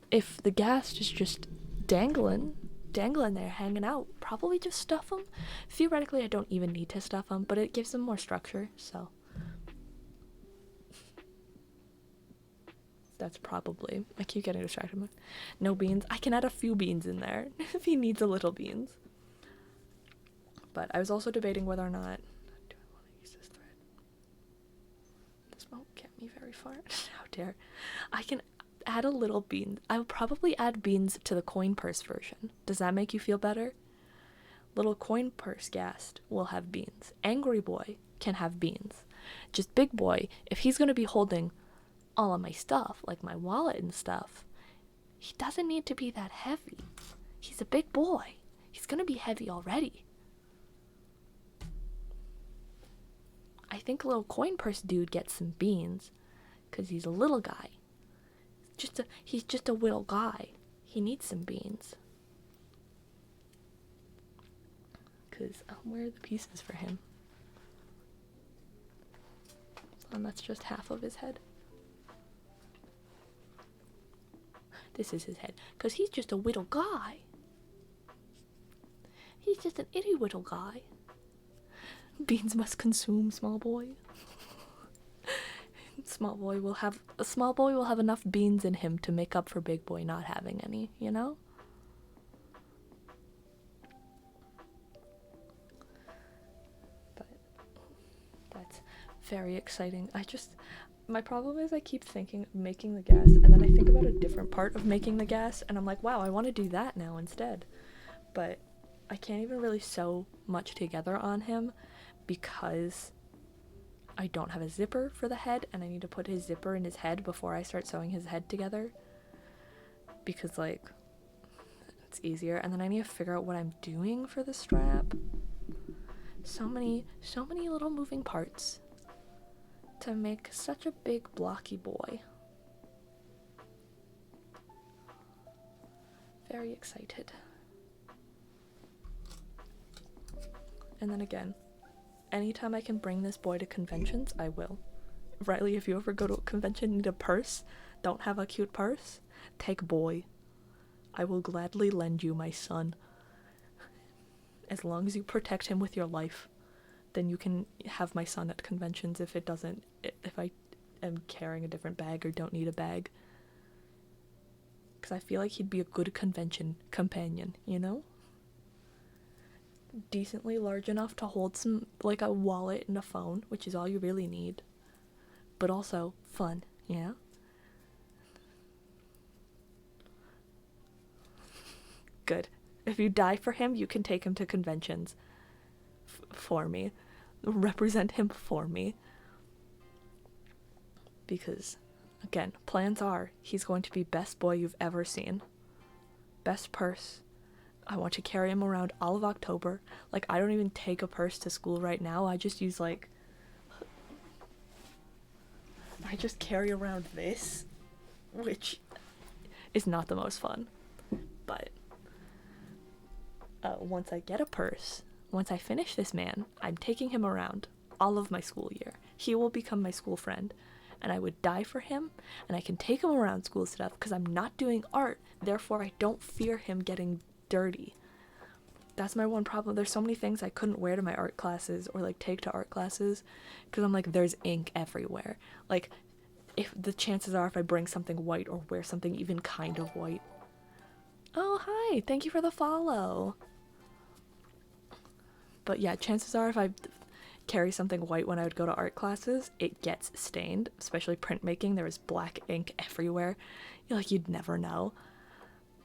if the Ghast is just dangling there, hanging out, probably just stuff them. Theoretically, I don't even need to stuff them, but it gives them more structure, so. That's probably, I keep getting distracted. No beans. I can add a few beans in there if he needs a little beans. But I was also debating whether or not, do I want to use this thread? This won't get me very far. How dare. I can add a little bean. I will probably add beans to the coin purse version. Does that make you feel better? Little coin purse Ghast will have beans. Angry Boy can have beans. Just Big Boy, if he's going to be holding all of my stuff, like my wallet and stuff, he doesn't need to be that heavy. He's a big boy. He's gonna be heavy already. I think little coin purse dude gets some beans because he's a little guy. He's just a little guy. He needs some beans. Because where are the pieces for him? And that's just half of his head. This is his head. Because he's just a little guy. He's just an itty little guy. Beans must consume, small boy. Small boy will have enough beans in him to make up for big boy not having any, you know? But that's very exciting. My problem is I keep thinking of making the gas, and then I think about a different part of making the gas, and I'm like, wow, I want to do that now instead. But I can't even really sew much together on him because I don't have a zipper for the head, and I need to put his zipper in his head before I start sewing his head together. Because, like, it's easier. And then I need to figure out what I'm doing for the strap. So many little moving parts to make such a big blocky boy. Very excited. And then again, anytime I can bring this boy to conventions, I will. Riley, if you ever go to a convention and need a purse, don't have a cute purse, take boy. I will gladly lend you my son. As long as you protect him with your life, then you can have my son at conventions if I am carrying a different bag or don't need a bag. Because I feel like he'd be a good convention companion, you know? Decently large enough to hold like a wallet and a phone, which is all you really need. But also fun, yeah? Good. If you die for him, you can take him to conventions. For me. Represent him for me. Because, again, plans are he's going to be best boy you've ever seen. Best purse. I want to carry him around all of October. Like, I don't even take a purse to school right now. I just use, like... I just carry around this, which is not the most fun. But once I get a purse, once I finish this man, I'm taking him around all of my school year. He will become my school friend, and I would die for him, and I can take him around school stuff because I'm not doing art, therefore I don't fear him getting dirty. That's my one problem. There's so many things I couldn't wear to my art classes or like take to art classes because I'm like, there's ink everywhere. Like, if the chances are if I bring something white or wear something even kind of white. Oh, hi, thank you for the follow. But yeah, chances are if I carry something white when I would go to art classes, it gets stained, especially printmaking. There was black ink everywhere. You'd never know.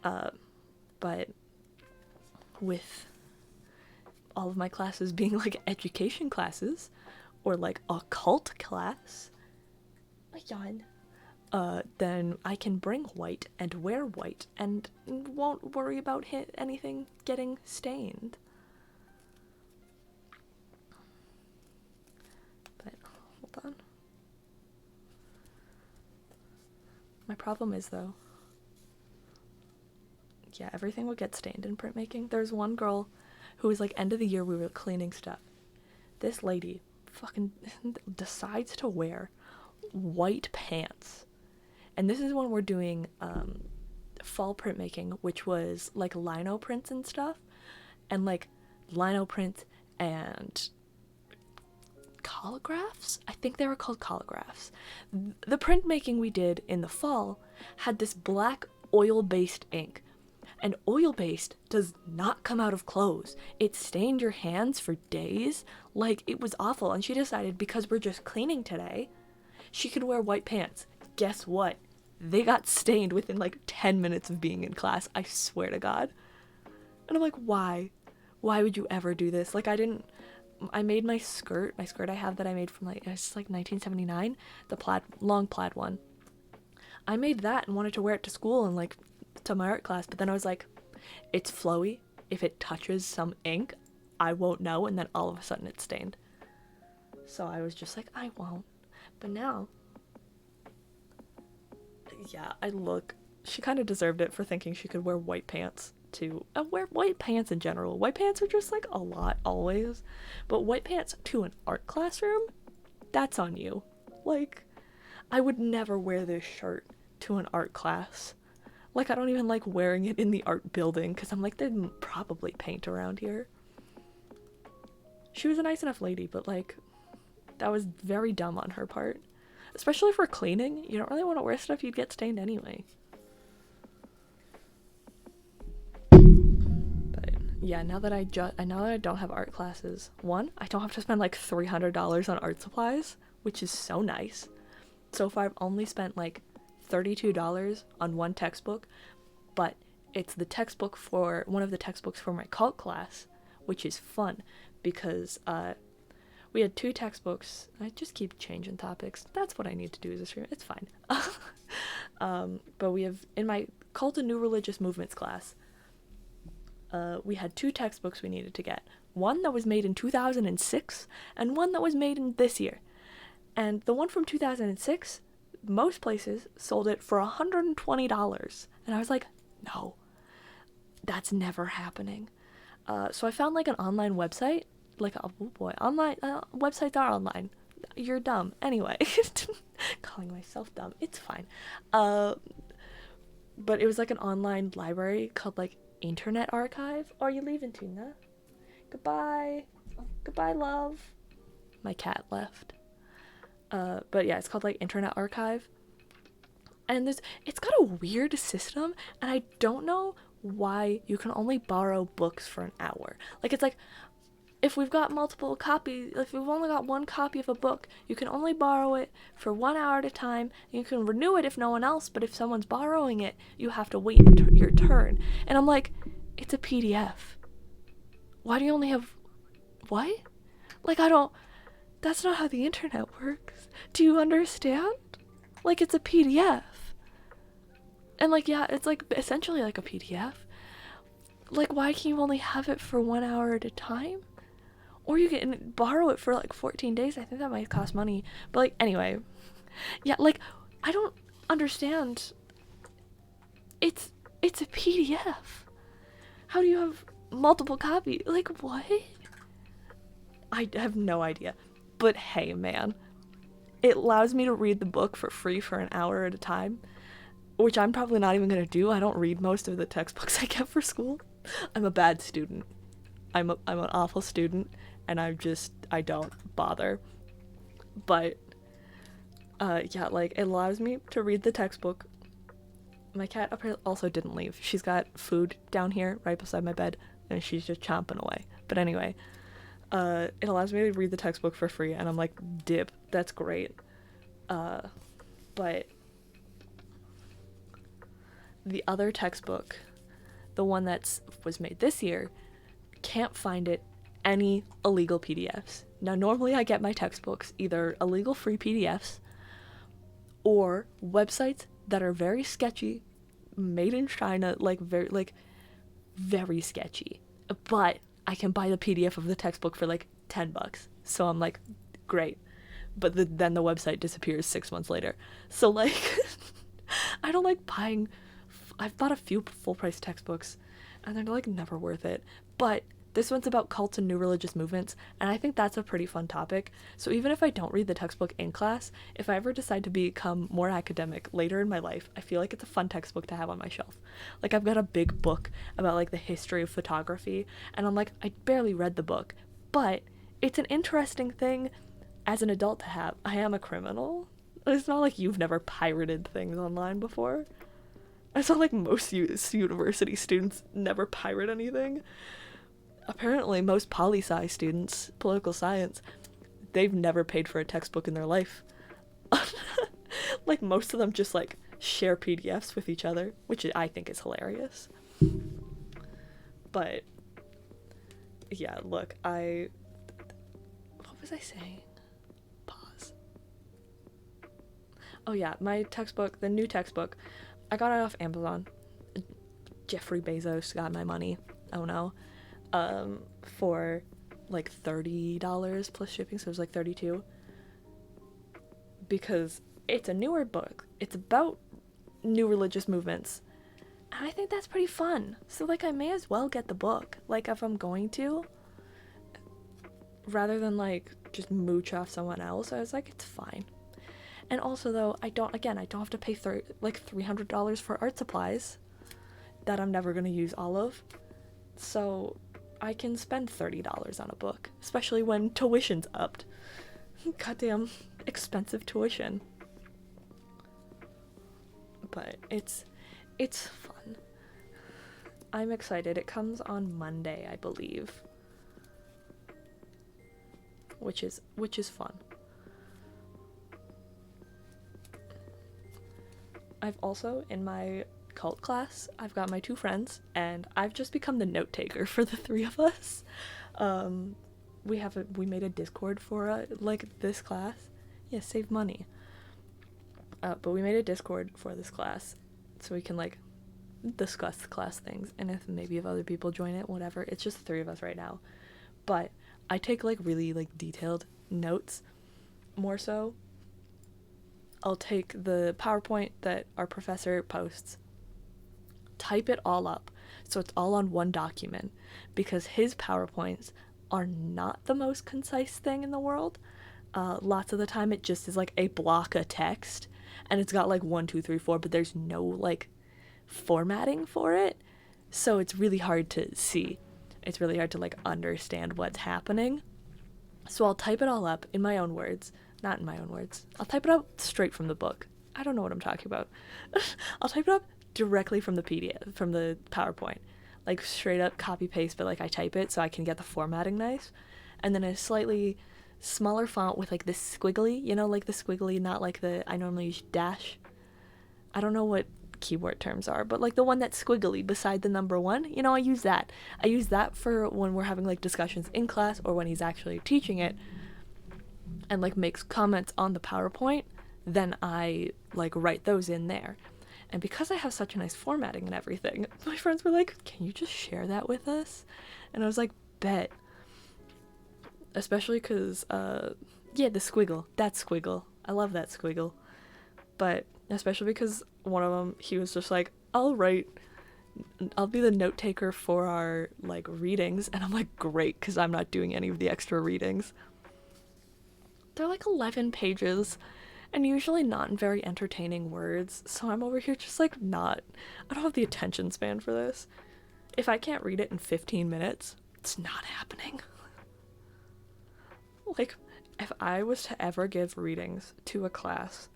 But with all of my classes being like education classes or like a cult class, then I can bring white and wear white and won't worry about anything getting stained. But hold on. My problem is though, yeah, everything would get stained in printmaking. There's one girl who was like, end of the year, we were cleaning stuff. This lady fucking decides to wear white pants. And this is when we're doing fall printmaking, which was like lino prints and stuff. And like lino prints and collagraphs? I think they were called collagraphs. The printmaking we did in the fall had this black oil-based ink. And oil-based does not come out of clothes. It stained your hands for days. Like, it was awful. And she decided because we're just cleaning today, she could wear white pants. Guess what? They got stained within like 10 minutes of being in class. I swear to God. And I'm like, why? Why would you ever do this? Like, I made my skirt I have that I made from like, it's like 1979, the long plaid one. I made that and wanted to wear it to school and like to my art class, but then I was like, it's flowy. If it touches some ink, I won't know, and then all of a sudden it's stained. So I was just like, I won't. But now, yeah, she kind of deserved it for thinking she could wear white pants to wear white pants in general. White pants are just like a lot always, but white pants to an art classroom, that's on you. Like, I would never wear this shirt to an art class. Like, I don't even like wearing it in the art building because I'm like, they probably paint around here. She was a nice enough lady, but like, that was very dumb on her part. Especially for cleaning, you don't really want to wear stuff you'd get stained anyway. But yeah, now that I don't have art classes, one, I don't have to spend like $300 on art supplies, which is so nice. So far, I've only spent like $32 on one textbook, but it's the textbook for one of the textbooks for my cult class, which is fun because we had two textbooks. I just keep changing topics. That's what I need to do as a stream. It's fine. But we have, in my cult and new religious movements class, we had two textbooks we needed to get. One that was made in 2006 and one that was made in this year. And the one from 2006, most places sold it for $120. And I was like, no, that's never happening. So I found like an online website, like, oh boy, online, websites are online. You're dumb. Anyway, calling myself dumb, it's fine. But it was like an online library called like Internet Archive. Oh, are you leaving, Tina? Goodbye. Goodbye, love. My cat left. But yeah, it's called like Internet Archive. And it's got a weird system, and I don't know why you can only borrow books for an hour. Like, it's like, if we've got multiple copies, if we've only got one copy of a book, you can only borrow it for 1 hour at a time. You can renew it if no one else, but if someone's borrowing it, you have to wait your turn. And I'm like, it's a PDF. Why do you only have... What? Like, that's not how the internet works. Do you understand? Like, it's a PDF. And like, yeah, it's like essentially like a PDF. Like, why can you only have it for 1 hour at a time? Or you can borrow it for like 14 days. I think that might cost money. But like, anyway, Yeah, like, I don't understand. It's a PDF. How do you have multiple copies? Like, what? I have no idea. But hey, man, it allows me to read the book for free for an hour at a time, which I'm probably not even going to do. I don't read most of the textbooks I get for school. I'm a bad student. I'm an awful student, and I don't bother. But yeah, like, it allows me to read the textbook. My cat also didn't leave. She's got food down here right beside my bed, and she's just chomping away. But anyway, it allows me to read the textbook for free, and I'm like, dip, that's great. But the other textbook, the one that was made this year, can't find it any illegal PDFs. Now, normally I get my textbooks either illegal free PDFs or websites that are very sketchy, made in China, like very sketchy. But I can buy the PDF of the textbook for like $10. So I'm like, great. But then the website disappears 6 months later. So like, I don't like buying. I've bought a few full price textbooks, and they're like never worth it. But this one's about cults and new religious movements, and I think that's a pretty fun topic. So even if I don't read the textbook in class, if I ever decide to become more academic later in my life, I feel like it's a fun textbook to have on my shelf. Like, I've got a big book about like the history of photography, and I'm like, I barely read the book, but it's an interesting thing as an adult to have. I am a criminal. It's not like you've never pirated things online before. It's not like most university students never pirate anything. Apparently, most poli-sci students, political science, they've never paid for a textbook in their life. Like, most of them just, like, share PDFs with each other, which I think is hilarious. But, yeah, look, what was I saying? Pause. Oh, yeah, my textbook, the new textbook, I got it off Amazon. Jeffrey Bezos got my money. Oh, no. For like $30 plus shipping, so it was like $32, because it's a newer book. It's about new religious movements, and I think that's pretty fun. So like, I may as well get the book, like, if I'm going to, rather than like just mooch off someone else. I was like, it's fine. And also, though, I don't have to pay like $300 for art supplies that I'm never gonna use all of, so I can spend $30 on a book, especially when tuition's upped. Goddamn expensive tuition. But it's fun. I'm excited. It comes on Monday, I believe. Which is fun. I've also, in my cult class, I've got my two friends, and I've just become the note taker for the three of us. We made a Discord for like this class. Yeah, save money. But we made a Discord for this class, so we can like discuss class things, and if other people join it, whatever. It's just the three of us right now. But I take like really like detailed notes. More so, I'll take the PowerPoint that our professor posts, type it all up so it's all on one document, because his PowerPoints are not the most concise thing in the world. Lots of the time it just is like a block of text, and it's got like 1, 2, 3, 4, but there's no like formatting for it, so it's really hard to see. It's really hard to like understand what's happening. So I'll type it all up in my own words. Not in my own words. I'll type it up straight from the book. I don't know what I'm talking about. I'll type it up directly from the PDF, from the PowerPoint. Like, straight up copy paste, but like I type it so I can get the formatting nice. And then a slightly smaller font with like this squiggly, like the squiggly, not like I normally use dash. I don't know what keyboard terms are, but like the one that's squiggly beside the number 1, I use that. I use that for when we're having like discussions in class, or when he's actually teaching it and like makes comments on the PowerPoint, then I like write those in there. And because I have such a nice formatting and everything, my friends were like, can you just share that with us? And I was like, bet. Especially because, the squiggle. That squiggle. I love that squiggle. But especially because one of them, he was just like, I'll be the note taker for our like readings. And I'm like, great, because I'm not doing any of the extra readings. They're like 11 pages and usually not in very entertaining words. So I'm over here just like I don't have the attention span for this. If I can't read it in 15 minutes, it's not happening. Like, if I was to ever give readings to a class,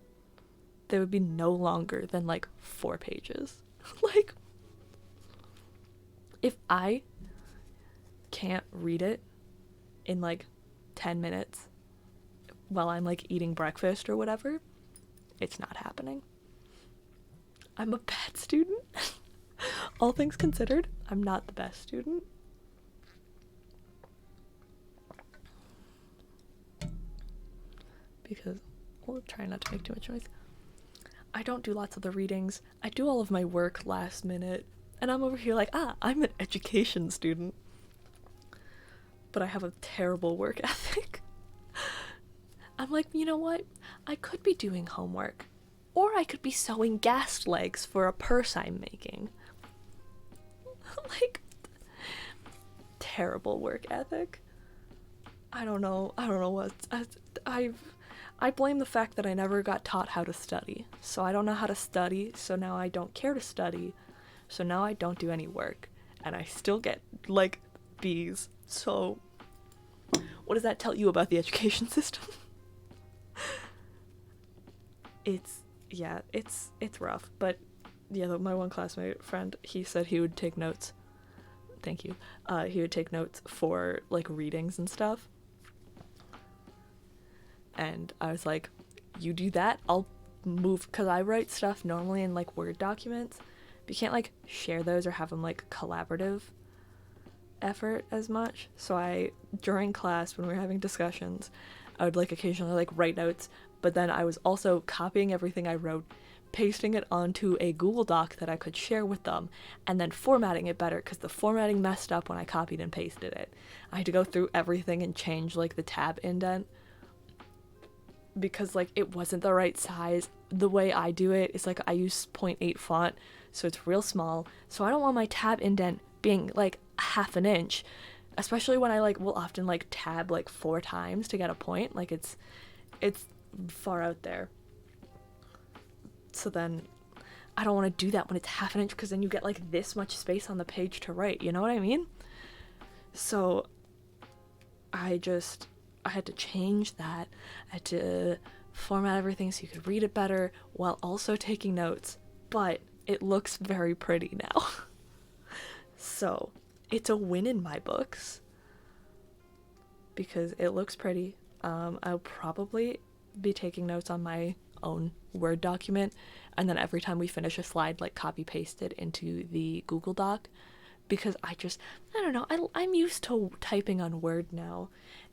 they would be no longer than like 4 pages. Like, if I can't read it in like 10 minutes while I'm like eating breakfast or whatever, it's not happening. I'm a bad student. All things considered, I'm not the best student. Because we'll try not to make too much noise. I don't do lots of the readings. I do all of my work last minute. And I'm over here like, I'm an education student. But I have a terrible work ethic. I'm like, you know what? I could be doing homework. Or I could be sewing Ghast legs for a purse I'm making. Like, terrible work ethic. I don't know what. I blame the fact that I never got taught how to study. So I don't know how to study, so now I don't care to study. So now I don't do any work. And I still get, like, B's. So, what does that tell you about the education system? It's rough. But, yeah, my one classmate friend, he said he would take notes. Thank you. He would take notes for, like, readings and stuff. And I was like, you do that, I'll move, because I write stuff normally in like Word documents, but you can't like share those or have them like collaborative effort as much. So during class when we were having discussions, I would like occasionally like write notes, but then I was also copying everything I wrote, pasting it onto a Google Doc that I could share with them, and then formatting it better because the formatting messed up when I copied and pasted it. I had to go through everything and change like the tab indent because like it wasn't the right size. The way I do it is like I use 0.8 font, so it's real small, so I don't want my tab indent being like half an inch, especially when I like will often like tab like 4 times to get a point. Like it's far out there, so then I don't want to do that when it's half an inch because then you get like this much space on the page to write, you know what I mean? So I had to change that. I had to format everything so you could read it better while also taking notes. But it looks very pretty now. So it's a win in my books because it looks pretty. I'll probably be taking notes on my own Word document, and then every time we finish a slide, like copy paste it into the Google Doc, because I don't know, I'm used to typing on Word now.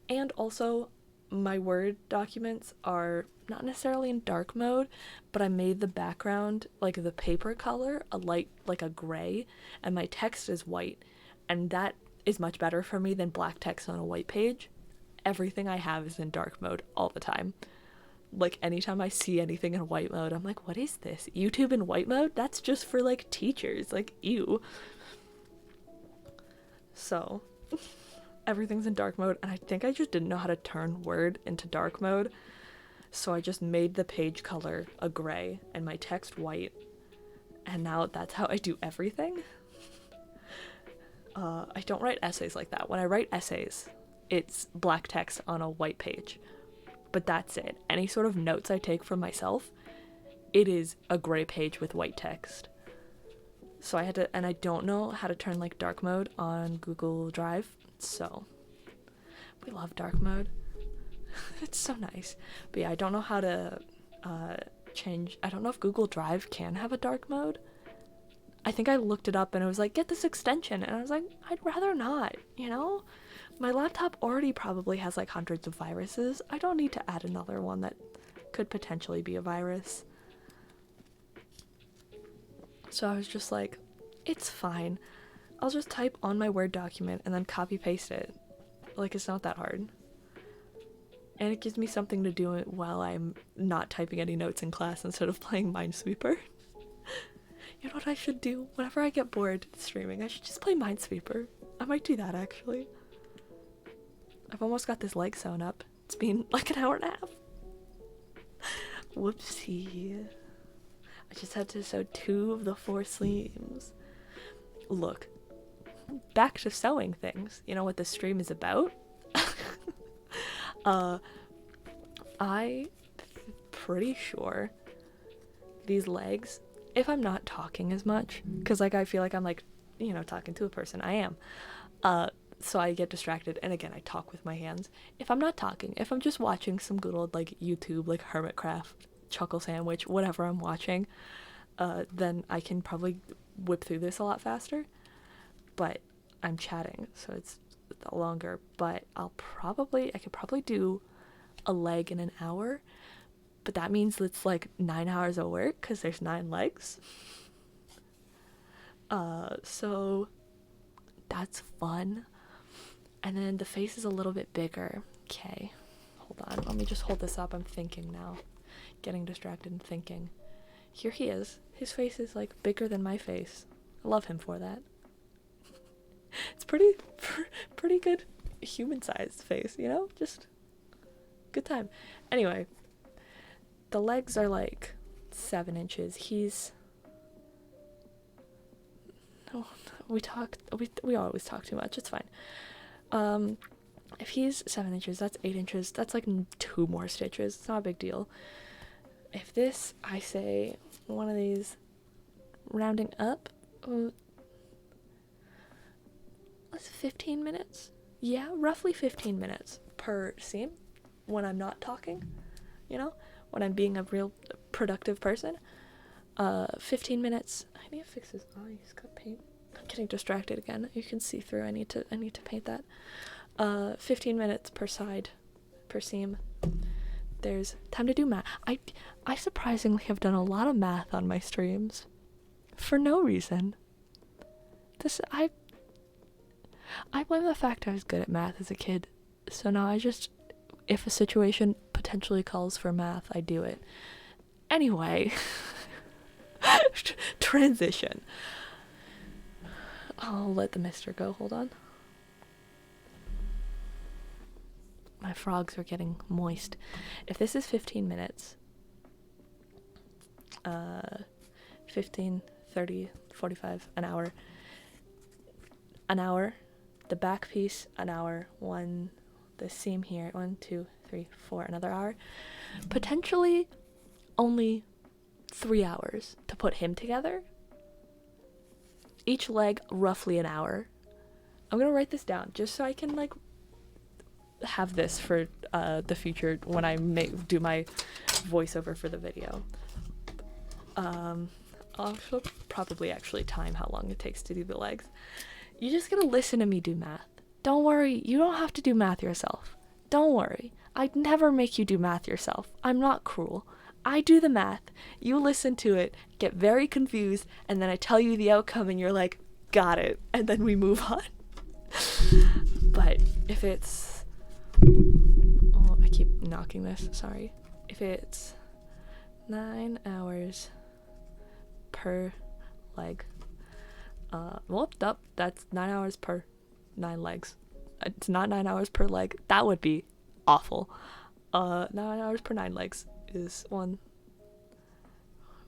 And also, my Word documents are not necessarily in dark mode, but I made the background, like the paper color, a light, like a gray, and my text is white. And that is much better for me than black text on a white page. Everything I have is in dark mode all the time. Like, anytime I see anything in white mode, I'm like, what is this? YouTube in white mode? That's just for, like, teachers. Like, ew. So... everything's in dark mode, and I think I just didn't know how to turn Word into dark mode, so I just made the page color a gray and my text white, and now that's how I do everything. I don't write essays like that. When I write essays, it's black text on a white page, but that's it. Any sort of notes I take for myself, it is a gray page with white text. So I had to, and I don't know how to turn like dark mode on Google Drive. So, we love dark mode. It's so nice. But yeah, I don't know how to change. I don't know if Google Drive can have a dark mode. I think I looked it up and it was like, get this extension. And I was like, I'd rather not, you know? My laptop already probably has like hundreds of viruses. I don't need to add another one that could potentially be a virus. So I was just like, it's fine. I'll just type on my Word document and then copy paste it. Like, it's not that hard. And it gives me something to do while I'm not typing any notes in class instead of playing Minesweeper. You know what I should do? Whenever I get bored streaming, I should just play Minesweeper. I might do that, actually. I've almost got this leg sewn up. It's been like an hour and a half. Whoopsie. I just had to sew 2 of the 4 sleeves. Look, back to sewing things. You know what this stream is about? I'm pretty sure these legs, if I'm not talking as much, because like I feel like I'm like, you know, talking to a person. I am. So I get distracted, and again, I talk with my hands. If I'm not talking, if I'm just watching some good old like YouTube, like Hermitcraft, Chuckle Sandwich, whatever I'm watching, then I can probably whip through this a lot faster. But I'm chatting, so it's longer. But I could probably do a leg in an hour, but that means it's like 9 hours of work because there's 9 legs. So that's fun. And then the face is a little bit bigger. Okay, hold on, let me just hold this up. I'm thinking now, getting distracted and thinking. Here he is. His face is like bigger than my face. I love him for that. It's pretty good human-sized face, you know? Just good time. Anyway, the legs are like 7 inches. We always talk too much. It's fine. If he's 7 inches, that's 8 inches. That's like 2 more stitches. It's not a big deal. If this, I say, one of these, rounding up, that's 15 minutes. Yeah, roughly 15 minutes per seam when I'm not talking, you know, when I'm being a real productive person. 15 minutes. I need to fix his eye. He's got paint. I'm getting distracted again. You can see through. I need to paint that. 15 minutes per side, per seam. There's time to do math. I surprisingly have done a lot of math on my streams for no reason. I blame the fact I was good at math as a kid. So now if a situation potentially calls for math, I do it. Anyway, transition. I'll let the mister go. Hold on. My frogs are getting moist. If this is 15 minutes, 15, 30, 45, an hour, the back piece, an hour, the seam here, 1, 2, 3, 4, another hour, potentially only 3 hours to put him together. Each leg, roughly an hour. I'm gonna write this down just so I can like have this for the future when I do my voiceover for the video. I'll probably actually time how long it takes to do the legs. You're just gonna listen to me do math. Don't worry, you don't have to do math yourself. Don't worry, I'd never make you do math yourself. I'm not cruel. I do the math, you listen to it, get very confused, and then I tell you the outcome and you're like, got it, and then we move on. But if it's... Oh, I keep knocking this, sorry. If it's 9 hours per leg, that's 9 hours per 9 legs. It's not 9 hours per leg. That would be awful. 9 hours per 9 legs is 1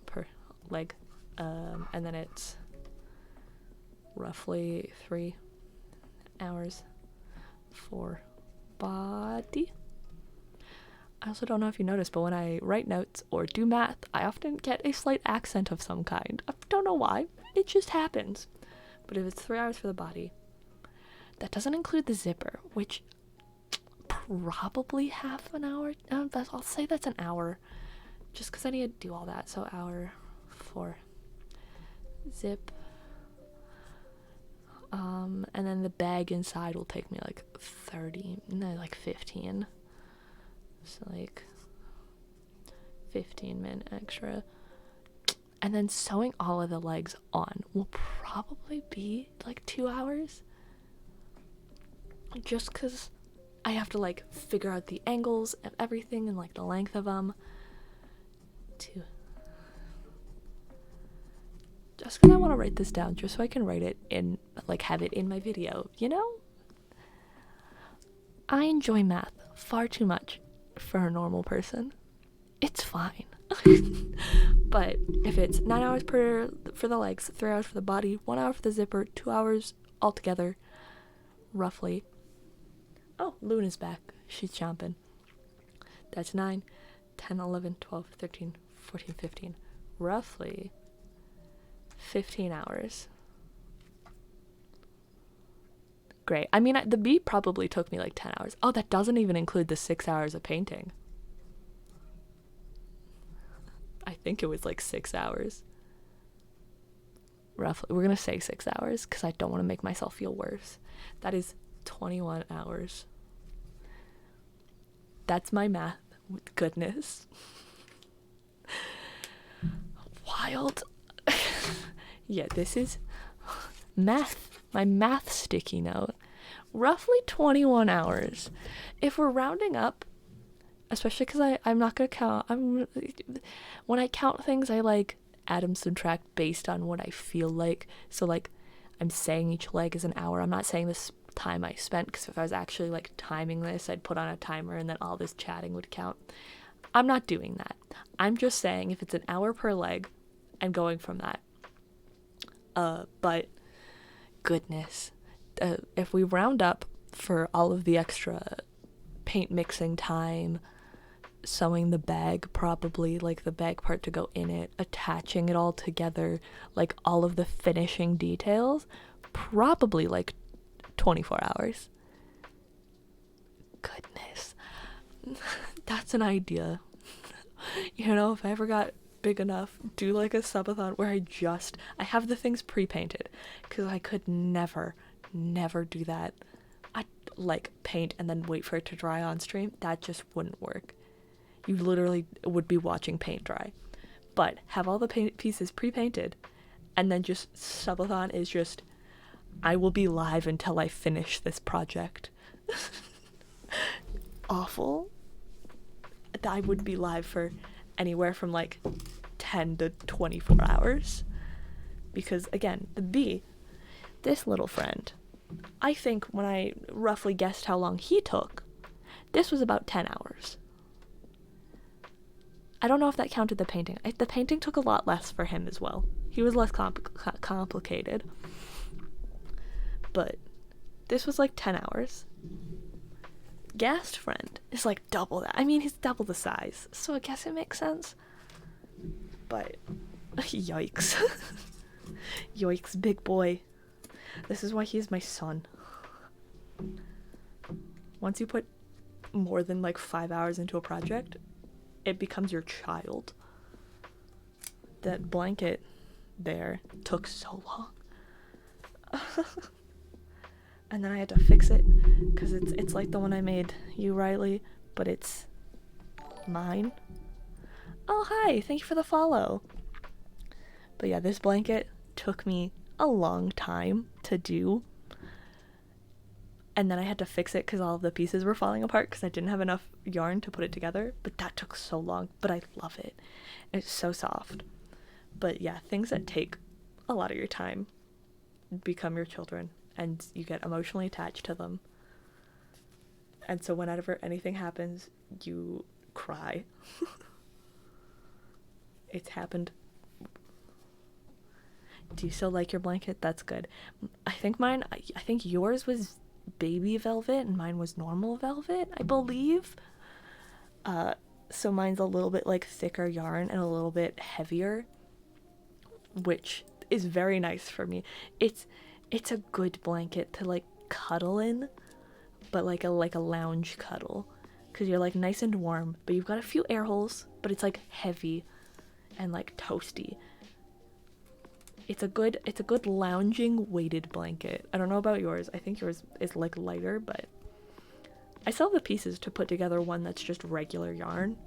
per leg. And then it's roughly 3 hours for body. I also don't know if you noticed, but when I write notes or do math, I often get a slight accent of some kind. I don't know why. It just happens. But if it's 3 hours for the body, that doesn't include the zipper, which probably half an hour. I'll say that's an hour, just because I need to do all that. So hour for zip. And then the bag inside will take me like 15. So like 15 minutes extra. And then sewing all of the legs on will probably be like 2 hours. Just because I have to like figure out the angles of everything and like the length of them. Just because I want to write this down just so I can write it in, like have it in my video, you know? I enjoy math far too much for a normal person. It's fine. But if it's 9 hours for the legs, 3 hours for the body, 1 hour for the zipper, 2 hours altogether, roughly. Oh, Luna's back. She's chomping. That's 9, 10, 11, 12, 13, 14, 15. Roughly 15 hours. Great. I mean, the bee probably took me like 10 hours. Oh, that doesn't even include the 6 hours of painting. I think it was like 6 hours. Roughly. We're going to say 6 hours because I don't want to make myself feel worse. That is 21 hours. That's my math. Goodness. Wild. Yeah, this is math. My math sticky note. Roughly 21 hours. If we're rounding up, especially because I'm not going to count. When I count things, I like add and subtract based on what I feel like. So like I'm saying each leg is an hour. I'm not saying this time I spent, because if I was actually like timing this, I'd put on a timer and then all this chatting would count. I'm not doing that. I'm just saying if it's an hour per leg and going from that. But goodness, if we round up for all of the extra paint mixing time, sewing the bag, probably like the bag part to go in it, attaching it all together, like all of the finishing details, probably like 24 hours. Goodness. That's an idea. You know, if I ever got big enough, do like a subathon where I have the things pre-painted, because I could never do that. I'd like paint and then wait for it to dry on stream. That just wouldn't work. You literally would be watching paint dry. But have all the paint pieces pre-painted, and then just subathon is just, I will be live until I finish this project. Awful. I would be live for anywhere from like 10 to 24 hours. Because again, the bee, this little friend, I think when I roughly guessed how long he took, this was about 10 hours. I don't know if that counted the painting. The painting took a lot less for him as well. He was less complicated. But this was like 10 hours. Ghast friend is like double that. I mean, he's double the size, so I guess it makes sense. But yikes. Yikes, big boy. This is why he's my son. Once you put more than like 5 hours into a project, it becomes your child. That blanket there took so long. And then I had to fix it because it's like the one I made you, Riley, but it's mine. Oh, hi, thank you for the follow. But yeah, this blanket took me a long time to do. And then I had to fix it because all of the pieces were falling apart because I didn't have enough yarn to put it together. But that took so long. But I love it. It's so soft. But yeah, things that take a lot of your time become your children. And you get emotionally attached to them. And so whenever anything happens, you cry. It's happened. Do you still like your blanket? That's good. I think yours was baby velvet and mine was normal velvet, I believe. So mine's a little bit like thicker yarn and a little bit heavier, which is very nice for me. It's a good blanket to like cuddle in, but like a lounge cuddle, because you're like nice and warm, but you've got a few air holes, but it's like heavy and like toasty. It's a good lounging weighted blanket. I don't know about yours. I think yours is like lighter, but I still have the pieces to put together one that's just regular yarn.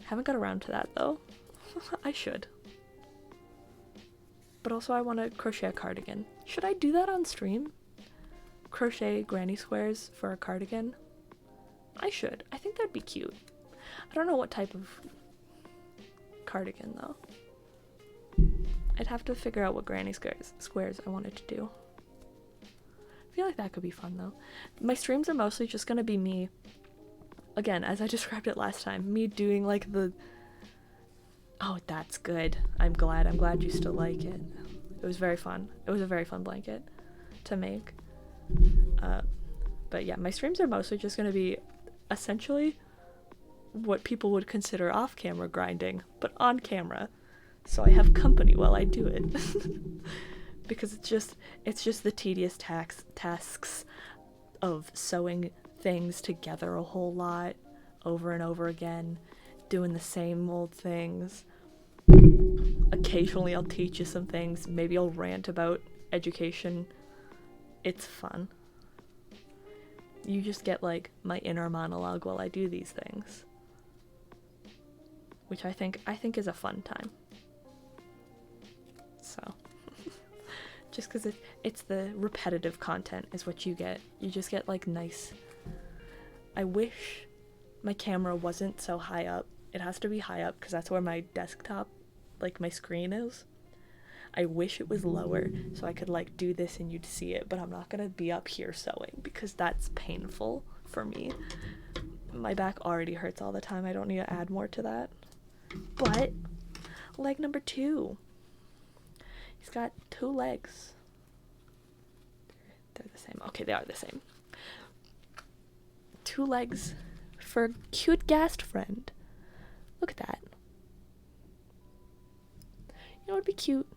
Haven't got around to that though. I should. But also I want to crochet a cardigan. Should I do that on stream? Crochet granny squares for a cardigan? I should. I think that'd be cute. I don't know what type of cardigan though. I'd have to figure out what granny squares I wanted to do. I feel like that could be fun though. My streams are mostly just gonna be me, again, as I described it last time, me doing like the... Oh, that's good. I'm glad you still like it. It was very fun. It was a very fun blanket to make. But yeah, my streams are mostly just gonna be essentially what people would consider off-camera grinding, but on camera. So I have company while I do it. Because it's just the tedious tasks of sewing things together a whole lot over and over again, doing the same old things. Occasionally I'll teach you some things, maybe I'll rant about education. It's fun. You just get like my inner monologue while I do these things, which I think is a fun time. So just because it's the repetitive content is what you get. You just get like nice... I wish my camera wasn't so high up. It has to be high up because that's where my desktop, like my screen is. I wish it was lower so I could like do this and you'd see it, but I'm not gonna be up here sewing because that's painful for me. My back already hurts all the time. I don't need to add more to that. But leg number 2. He's got 2 legs. They're the same. Okay, they are the same. 2 legs for a cute Ghast friend. Look at that. You know what would be cute?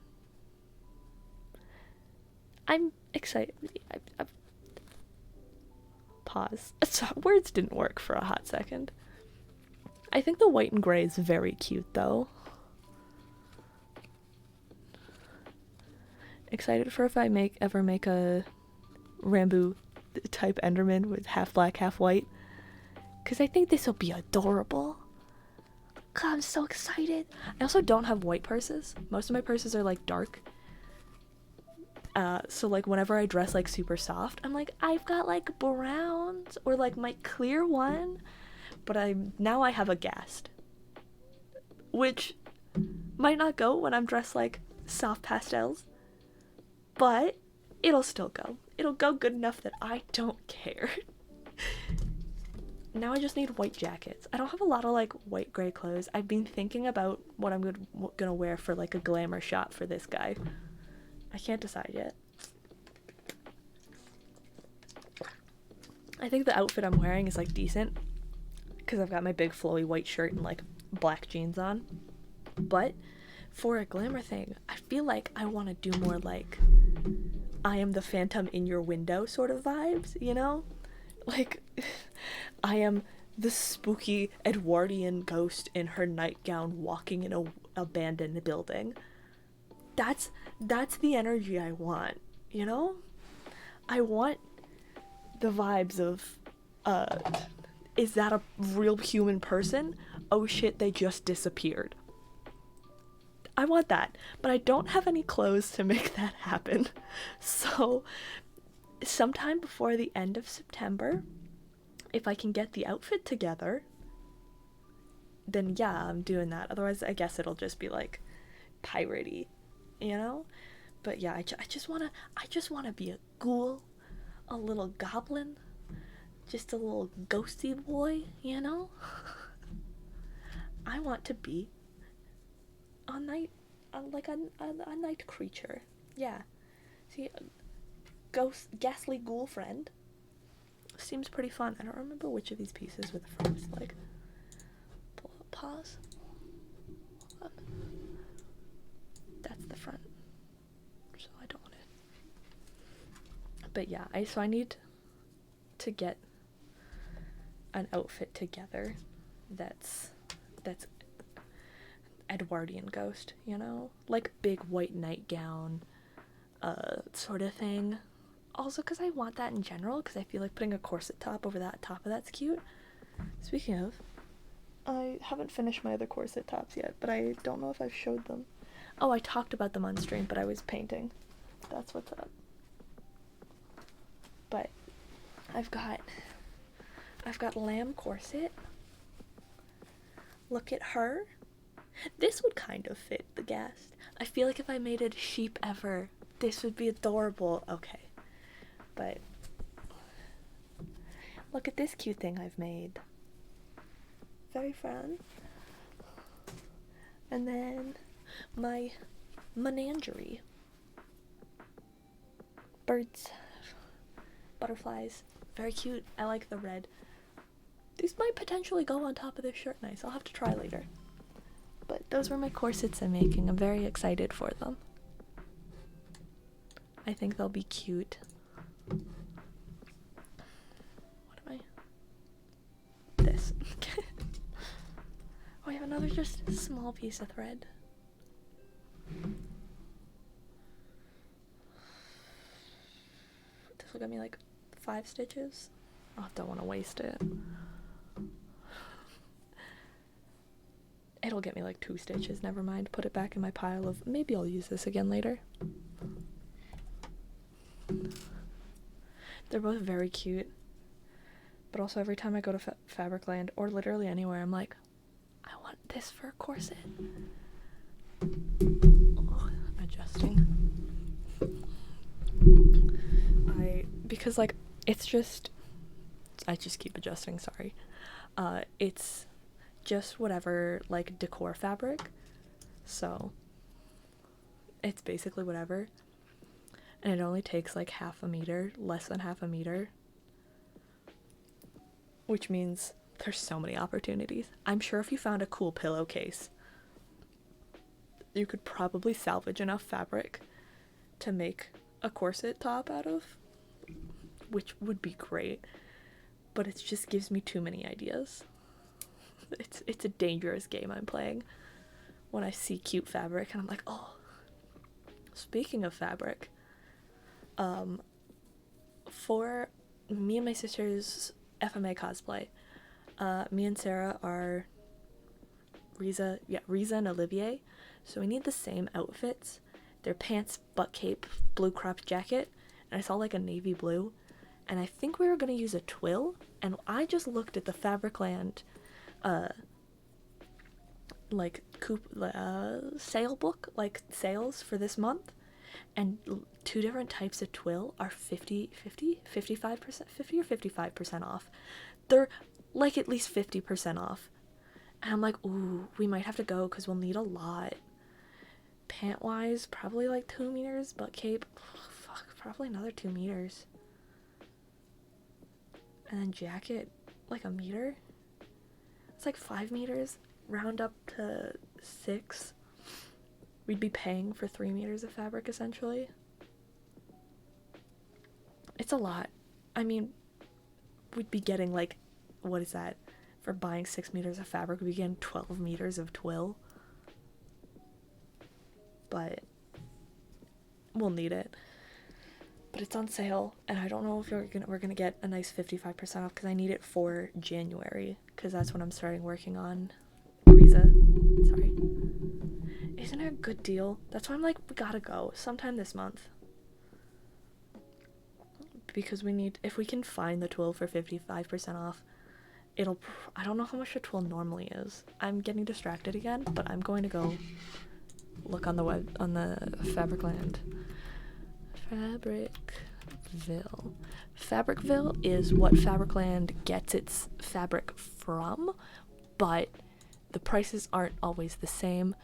I'm excited. Pause. Words didn't work for a hot second. I think the white and gray is very cute though. Excited for if I ever make a Rambo type Enderman with half black, half white. Because I think this will be adorable. God, I'm so excited. I also don't have white purses. Most of my purses are like dark. So like whenever I dress like super soft, I'm like, I've got like browns or like my clear one. But now I have a Ghast. Which might not go when I'm dressed like soft pastels. But it'll still go. It'll go good enough that I don't care. Now I just need white jackets. I don't have a lot of like white gray clothes. I've been thinking about what I'm gonna wear for like a glamour shot for this guy. I can't decide yet. I think the outfit I'm wearing is like decent because I've got my big flowy white shirt and like black jeans on. But for a glamour thing, I feel like I want to do more like I am the phantom in your window sort of vibes, you know? Like, I am the spooky Edwardian ghost in her nightgown walking in an abandoned building. That's the energy I want, you know? I want the vibes of, is that a real human person? Oh shit, they just disappeared. I want that, but I don't have any clothes to make that happen. So, sometime before the end of September, if I can get the outfit together, then yeah, I'm doing that. Otherwise, I guess it'll just be like piratey, you know? But yeah, I just wanna be a ghoul, a little goblin, just a little ghosty boy, you know? I want to be a night creature. Yeah. See, ghastly ghoul friend seems pretty fun. I don't remember which of these pieces were the first. Like, pull up, pause. Hold on. That's the front. So I don't want it. But yeah, I need to get an outfit together that's Edwardian ghost, you know? Like big white nightgown, sort of thing. Also because I want that in general, because I feel like putting a corset top over that top of that's cute. Speaking of, I haven't finished my other corset tops yet, but I don't know if I've showed them. Oh, I talked about them on stream, but I was painting. That's what's up. But I've got I've got lamb corset. Look at her. This would kind of fit the Ghast. I feel like if I made a sheep ever, this would be adorable. Okay. But look at this cute thing I've made. Very fun. And then my menagerie. Birds, butterflies, very cute. I like the red. These might potentially go on top of this shirt nice. I'll have to try later. But those were my corsets I'm making. I'm very excited for them. I think they'll be cute. What am I? This. Oh, I have another just small piece of thread. This will get me like 5 stitches. I don't want to waste it. It'll get me like 2 stitches, never mind. Put it back in my pile of maybe I'll use this again later. They're both very cute. But also every time I go to Fabricland or literally anywhere, I'm like, I want this for a corset. Oh, adjusting. Because like it's just, I just keep adjusting, sorry. It's just whatever like decor fabric, so it's basically whatever, and it only takes like half a meter, less than half a meter, which means there's so many opportunities. I'm sure if you found a cool pillowcase, you could probably salvage enough fabric to make a corset top out of, which would be great, but it just gives me too many ideas. It's a dangerous game I'm playing when I see cute fabric and I'm like, oh. Speaking of fabric, for me and my sister's FMA cosplay, me and Sarah are Riza and Olivier, so we need the same outfits. Their pants, butt cape, blue cropped jacket, and I saw like a navy blue, and I think we were gonna use a twill, and I just looked at the Fabricland sale book, like sales for this month, and 2 different types of twill are 55% or 55% off. They're like at least 50% off, and I'm like, ooh, we might have to go because we'll need a lot. Pant wise, probably like 2 meters, butt cape, probably another 2 meters, and then jacket like a meter. It's like 5 meters, round up to 6. We'd be paying for 3 meters of fabric essentially. It's a lot. I mean, we'd be getting like, what is that? For buying 6 meters of fabric, we'd be getting 12 meters of twill. But we'll need it. But it's on sale, and I don't know if we're gonna get a nice 55% off because I need it for January, because that's when I'm starting working on Riza. Sorry. Isn't it a good deal? That's why I'm like, we gotta go sometime this month. Because we need, if we can find the twill for 55% off, I don't know how much the twill normally is. I'm getting distracted again, but I'm going to go look on the web, on the Fabricland. Fabricville. Fabricville is what Fabricland gets its fabric from, but the prices aren't always the same,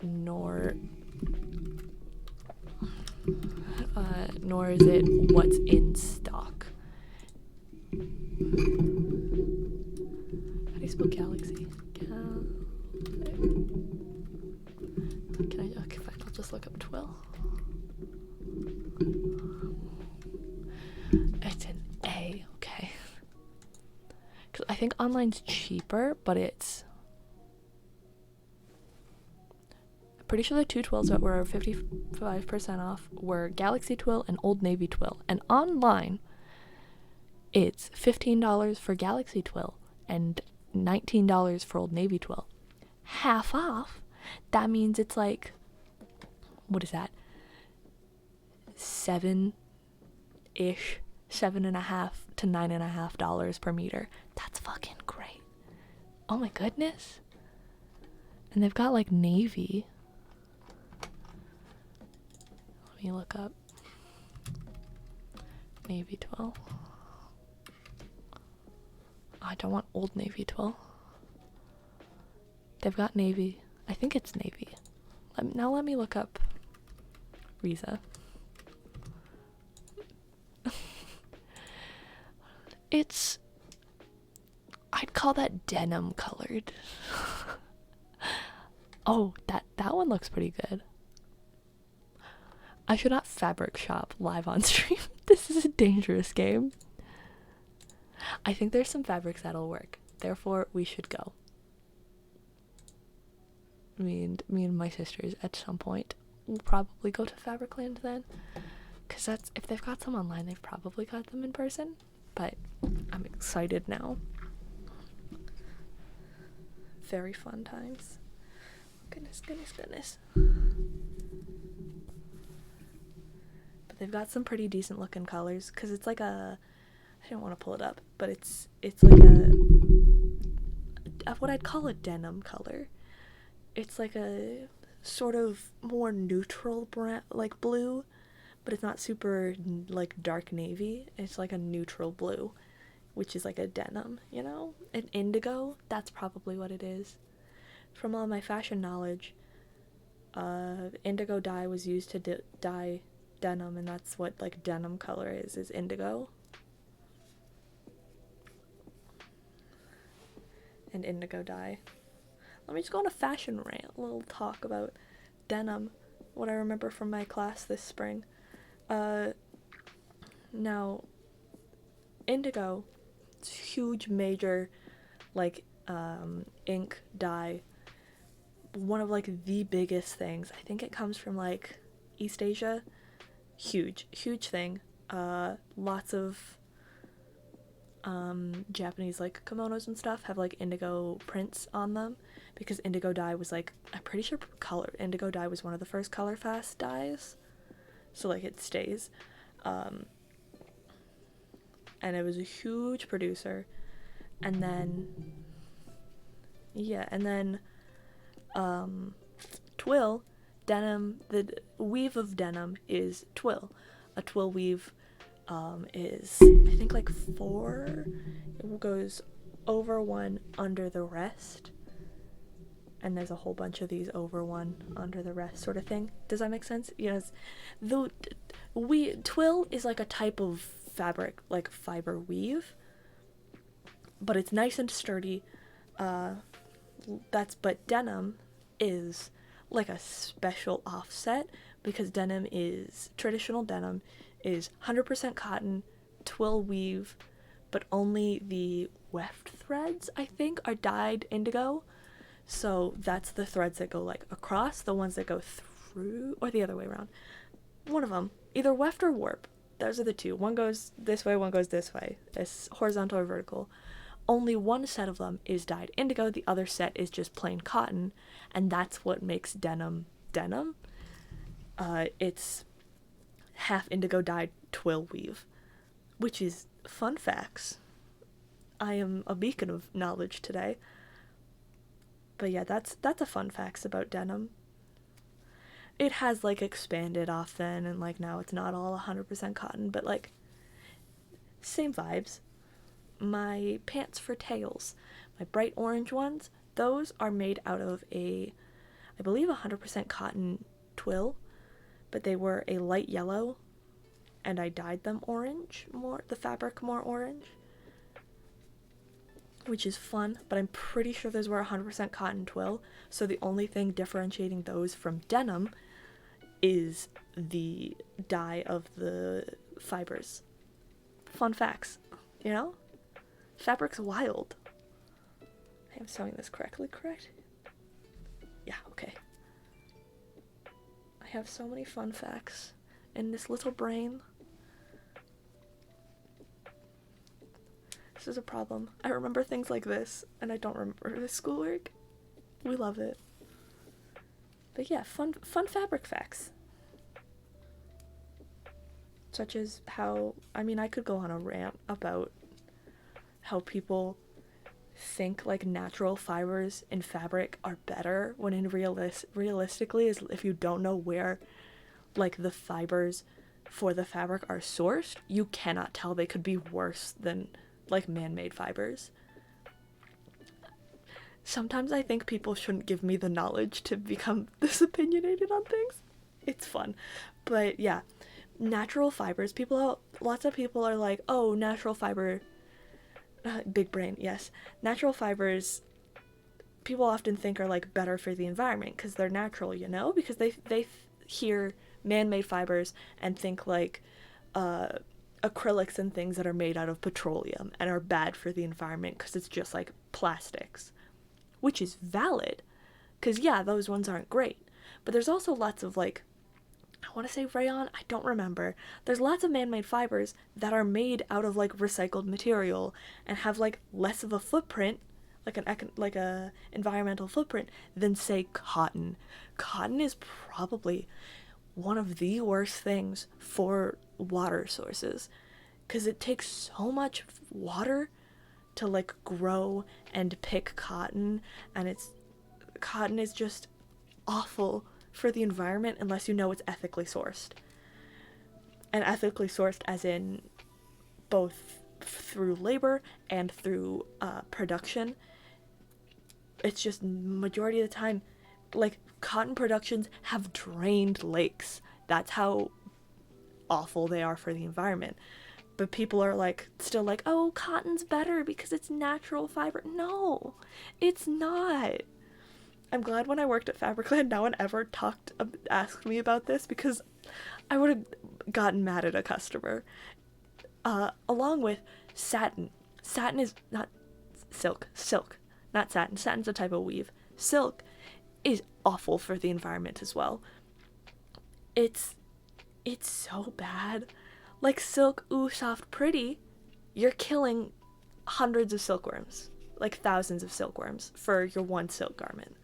nor is it what's in stock. How do you spell galaxy? Okay, fine, I'll just look up twill. It's an A, okay. Because I think online's cheaper, but it's... I'm pretty sure the 2 twills that were 55% off were Galaxy Twill and Old Navy Twill. And online, it's $15 for Galaxy Twill and $19 for Old Navy Twill. Half off? That means it's like... What is that? $7-ish $7.50 to $9.50 per meter. That's fucking great. Oh my goodness. And they've got like navy. Let me look up navy twill. I don't want old navy twill. They've got navy. I think it's navy. Now let me look up Riza. I'd call that denim colored. Oh, that one looks pretty good. I should not fabric shop live on stream. This is a dangerous game. I think there's some fabrics that'll work. Therefore, we should go. Me and my sisters at some point will probably go to Fabricland then. Because if they've got some online, they've probably got them in person. But I'm excited now. Very fun times. Goodness. But they've got some pretty decent looking colors. Because it's like I don't want to pull it up. But it's like what I'd call a denim color. It's like a sort of more neutral like blue, but it's not super like dark navy. It's like a neutral blue, which is like a denim, you know? An indigo, that's probably what it is. From all my fashion knowledge, indigo dye was used to dye denim, and that's what like denim color is indigo. And indigo dye. Let me just go on a fashion rant, a little talk about denim, what I remember from my class this spring. Now, indigo, it's huge, major, like, ink dye, one of, like, the biggest things. I think it comes from, like, East Asia. Huge thing. Lots of, Japanese, like, kimonos and stuff have, like, indigo prints on them. Because indigo dye was, like, I'm pretty sure indigo dye was one of the first color fast dyes. So, like, it stays. And it was a huge producer. And then, twill, denim, the weave of denim is twill. A twill weave, is, I think, like 4. It goes over one, under the rest. And there's a whole bunch of these over one, under the rest sort of thing. Does that make sense? Yes. Twill is like a type of fabric, like fiber weave. But it's nice and sturdy. But denim is like a special offset, because traditional denim is 100% cotton, twill weave, but only the weft threads, I think, are dyed indigo. So that's the threads that go, like, across, the ones that go through, or the other way around. One of them, either weft or warp. Those are the two. One goes this way, one goes this way. It's horizontal or vertical. Only one set of them is dyed indigo. The other set is just plain cotton, and that's what makes denim denim. It's half indigo dyed twill weave, which is fun facts. I am a beacon of knowledge today. But yeah, that's a fun facts about denim. It has, like, expanded off then, and, like, now it's not all 100% cotton, but, like, same vibes. My pants for tails, my bright orange ones, those are made out of I believe 100% cotton twill, but they were a light yellow, and I dyed them orange, the fabric more orange. Which is fun, but I'm pretty sure those were 100% cotton twill, so the only thing differentiating those from denim is the dye of the fibers. Fun facts, you know? Fabric's wild. I am sewing this correctly, correct? Yeah, okay. I have so many fun facts in this little brain. This is a problem. I remember things like this, and I don't remember the schoolwork. We love it. But yeah, fun fabric facts. such as how, I mean, I could go on a rant about how people think like natural fibers in fabric are better, when in realistically is, if you don't know where like the fibers for the fabric are sourced, you cannot tell. They could be worse than like man-made fibers. Sometimes I think people shouldn't give me the knowledge to become this opinionated on things. It's fun. But yeah, natural fibers, lots of people are like, oh, natural fiber, big brain, yes. Natural fibers, people often think are like better for the environment because they're natural, you know? Because they hear man-made fibers and think like acrylics and things that are made out of petroleum and are bad for the environment because it's just like plastics, which is valid, because yeah, those ones aren't great. But there's also lots of like, I want to say rayon, I don't remember. There's lots of man-made fibers that are made out of like recycled material and have like less of a footprint, like a environmental footprint, than say cotton. Cotton is probably one of the worst things for water sources because it takes so much water to like grow and pick cotton, and cotton is just awful for the environment unless you know it's ethically sourced. And ethically sourced as in both through labor and through production. It's just majority of the time, like, cotton productions have drained lakes. That's how awful they are for the environment. But people are like, still like, oh, cotton's better because it's natural fiber. No, it's not. I'm glad when I worked at Fabricland, no one ever asked me about this, because I would have gotten mad at a customer. Along with satin. Satin is not silk, not satin. Satin's a type of weave. Silk is awful for the environment as well. It's so bad. Like, silk, ooh, soft, pretty, you're killing hundreds of silkworms, like thousands of silkworms for your one silk garment.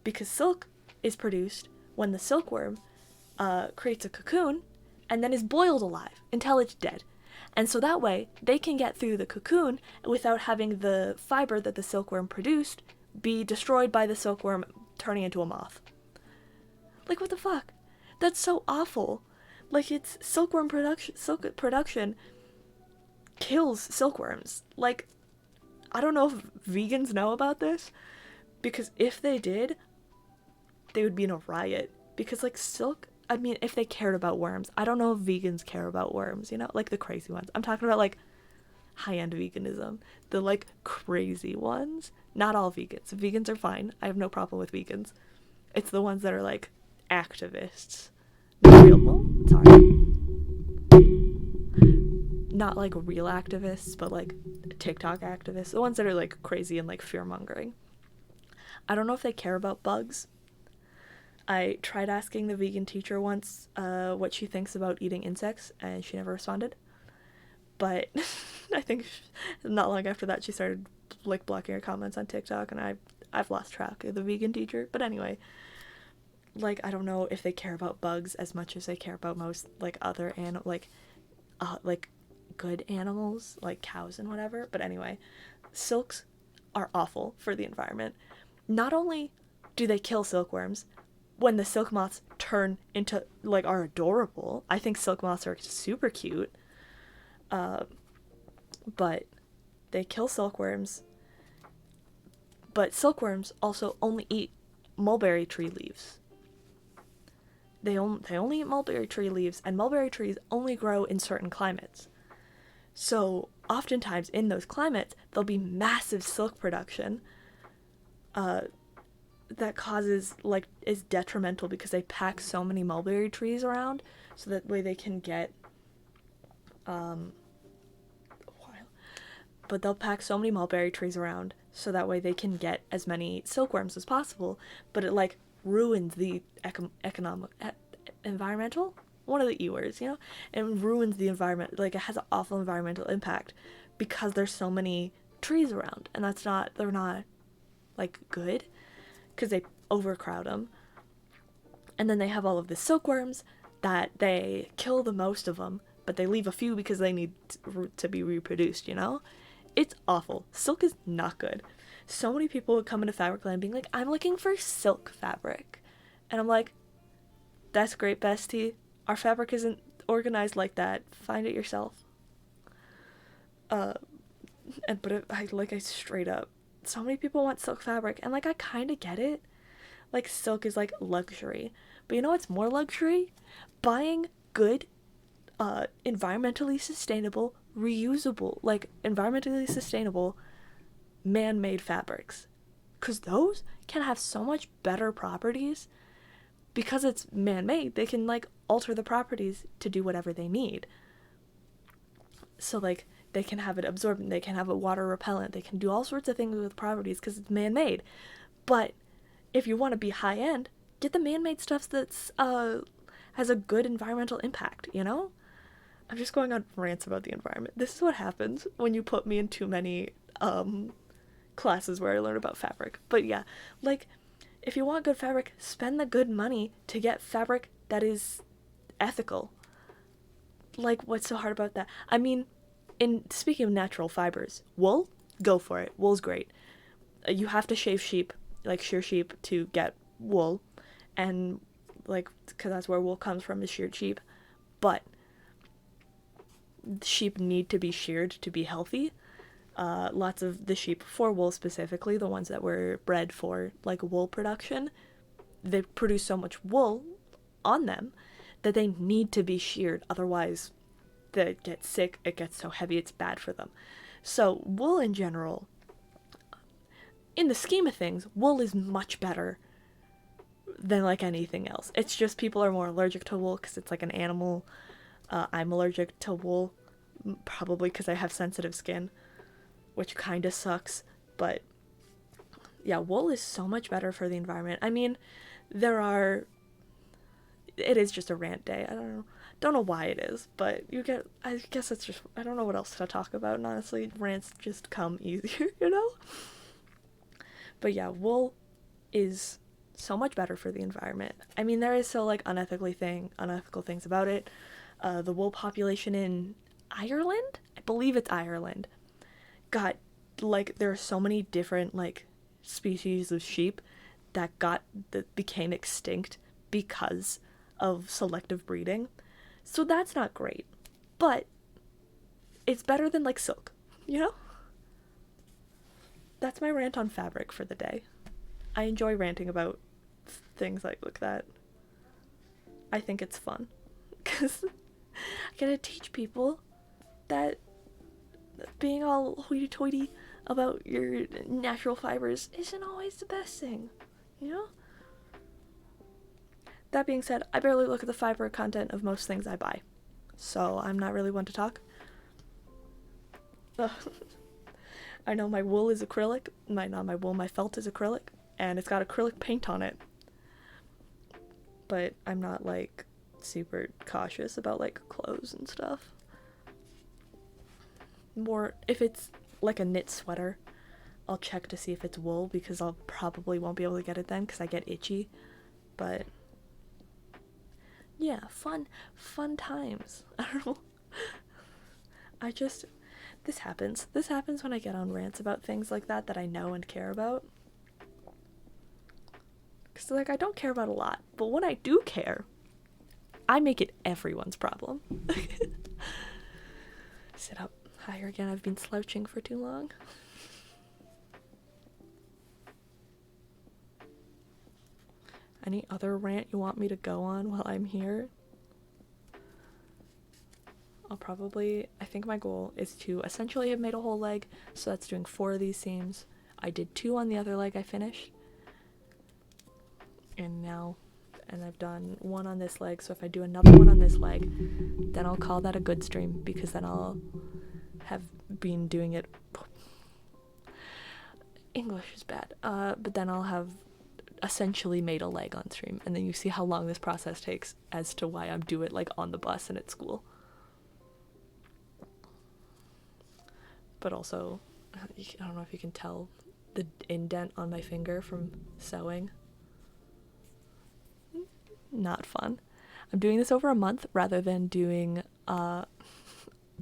Because silk is produced when the silkworm creates a cocoon and then is boiled alive until it's dead. And so that way, they can get through the cocoon without having the fiber that the silkworm produced be destroyed by the silkworm turning into a moth. Like, what the fuck? That's so awful. Like, it's silk production kills silkworms. Like, I don't know if vegans know about this, because if they did, they would be in a riot. Because, like, silk, I mean, if they cared about worms, I don't know if vegans care about worms, you know? Like, the crazy ones. I'm talking about, like, high-end veganism. The, like, crazy ones. Not all vegans. Vegans are fine. I have no problem with vegans. It's the ones that are, like, activists. Not like real activists, but like TikTok activists, the ones that are like crazy and like fear-mongering. I don't know if they care about bugs. I tried asking the vegan teacher once what she thinks about eating insects, and she never responded. But I think not long after that she started like blocking her comments on TikTok, and I've lost track of the vegan teacher. But anyway, like, I don't know if they care about bugs as much as they care about most like other like good animals like cows and whatever. But anyway, silks are awful for the environment. Not only do they kill silkworms, when the silk moths turn into like are adorable. I think silk moths are super cute. But they kill silkworms. But silkworms also only eat mulberry tree leaves. They only eat mulberry tree leaves, and mulberry trees only grow in certain climates. So oftentimes in those climates, there'll be massive silk production that causes, like, is detrimental because they pack so many mulberry trees around, so that way they can get, but they'll pack so many mulberry trees around so that way they can get as many silkworms as possible, but it, like, ruins the environmental, one of the E words, you know, it ruins the environment. Like, it has an awful environmental impact because there's so many trees around, and they're not like good, because they overcrowd them. And then they have all of the silkworms that they kill the most of them, but they leave a few because they need to be reproduced, you know? It's awful. Silk is not good. So many people would come into Fabricland being like, I'm looking for silk fabric. And I'm like, that's great, bestie. Our fabric isn't organized like that. Find it yourself. But I straight up, so many people want silk fabric, and like I kind of get it. Like silk is like luxury, but you know what's more luxury? Buying good, environmentally sustainable, reusable, like environmentally sustainable, man-made fabrics, because those can have so much better properties. Because it's man-made, they can like alter the properties to do whatever they need. So like they can have it absorbent, they can have it water repellent, they can do all sorts of things with properties because it's man-made. But if you want to be high-end, get the man-made stuff that's has a good environmental impact, you know? I'm just going on rants about the environment. This is what happens when you put me in too many classes where I learn about fabric. But yeah, like, if you want good fabric, spend the good money to get fabric that is ethical. Like, what's so hard about that? I mean, speaking of natural fibers, wool, go for it. Wool's great. You have to shave sheep, like shear sheep, to get wool, and like, because that's where wool comes from, is sheared sheep. But sheep need to be sheared to be healthy. Lots of the sheep, for wool specifically, the ones that were bred for like wool production, they produce so much wool on them that they need to be sheared, otherwise they get sick, it gets so heavy, it's bad for them. So wool in general, in the scheme of things, wool is much better than like anything else. It's just people are more allergic to wool because it's like an animal. I'm allergic to wool, probably because I have sensitive skin, which kind of sucks. But yeah, wool is so much better for the environment. I mean, it is just a rant day. I don't know why it is, but I guess it's just, I don't know what else to talk about, and honestly, rants just come easier, you know? But yeah, wool is so much better for the environment. I mean, there is still like unethical things about it. The wool population in Ireland, I believe it's Ireland, there are so many different like species of sheep that became extinct because of selective breeding. So that's not great, but it's better than like silk, you know? That's my rant on fabric for the day. I enjoy ranting about things like that. I think it's fun because I gotta teach people that being all hoity-toity about your natural fibers isn't always the best thing, you know? That being said, I barely look at the fiber content of most things I buy, so I'm not really one to talk. I know my wool is acrylic. My felt is acrylic, and it's got acrylic paint on it. But I'm not like super cautious about like clothes and stuff. More if it's like a knit sweater, I'll check to see if it's wool, because I'll probably won't be able to get it then because I get itchy. But yeah, fun times. I don't know. This happens when I get on rants about things like that I know and care about. Because like, I don't care about a lot, but when I do care, I make it everyone's problem. Sit up higher again. I've been slouching for too long. Any other rant you want me to go on while I'm here? I think my goal is to essentially have made a whole leg, so that's doing 4 of these seams. I did 2 on the other leg I finished. And I've done 1 on this leg, so if I do another one on this leg, then I'll call that a good stream, because then I'll have been doing it. English is bad. But then I'll have essentially made a leg on stream, and then you see how long this process takes as to why I'm doing it like on the bus and at school. But also, I don't know if you can tell the indent on my finger from sewing. Not fun. I'm doing this over a month rather than doing all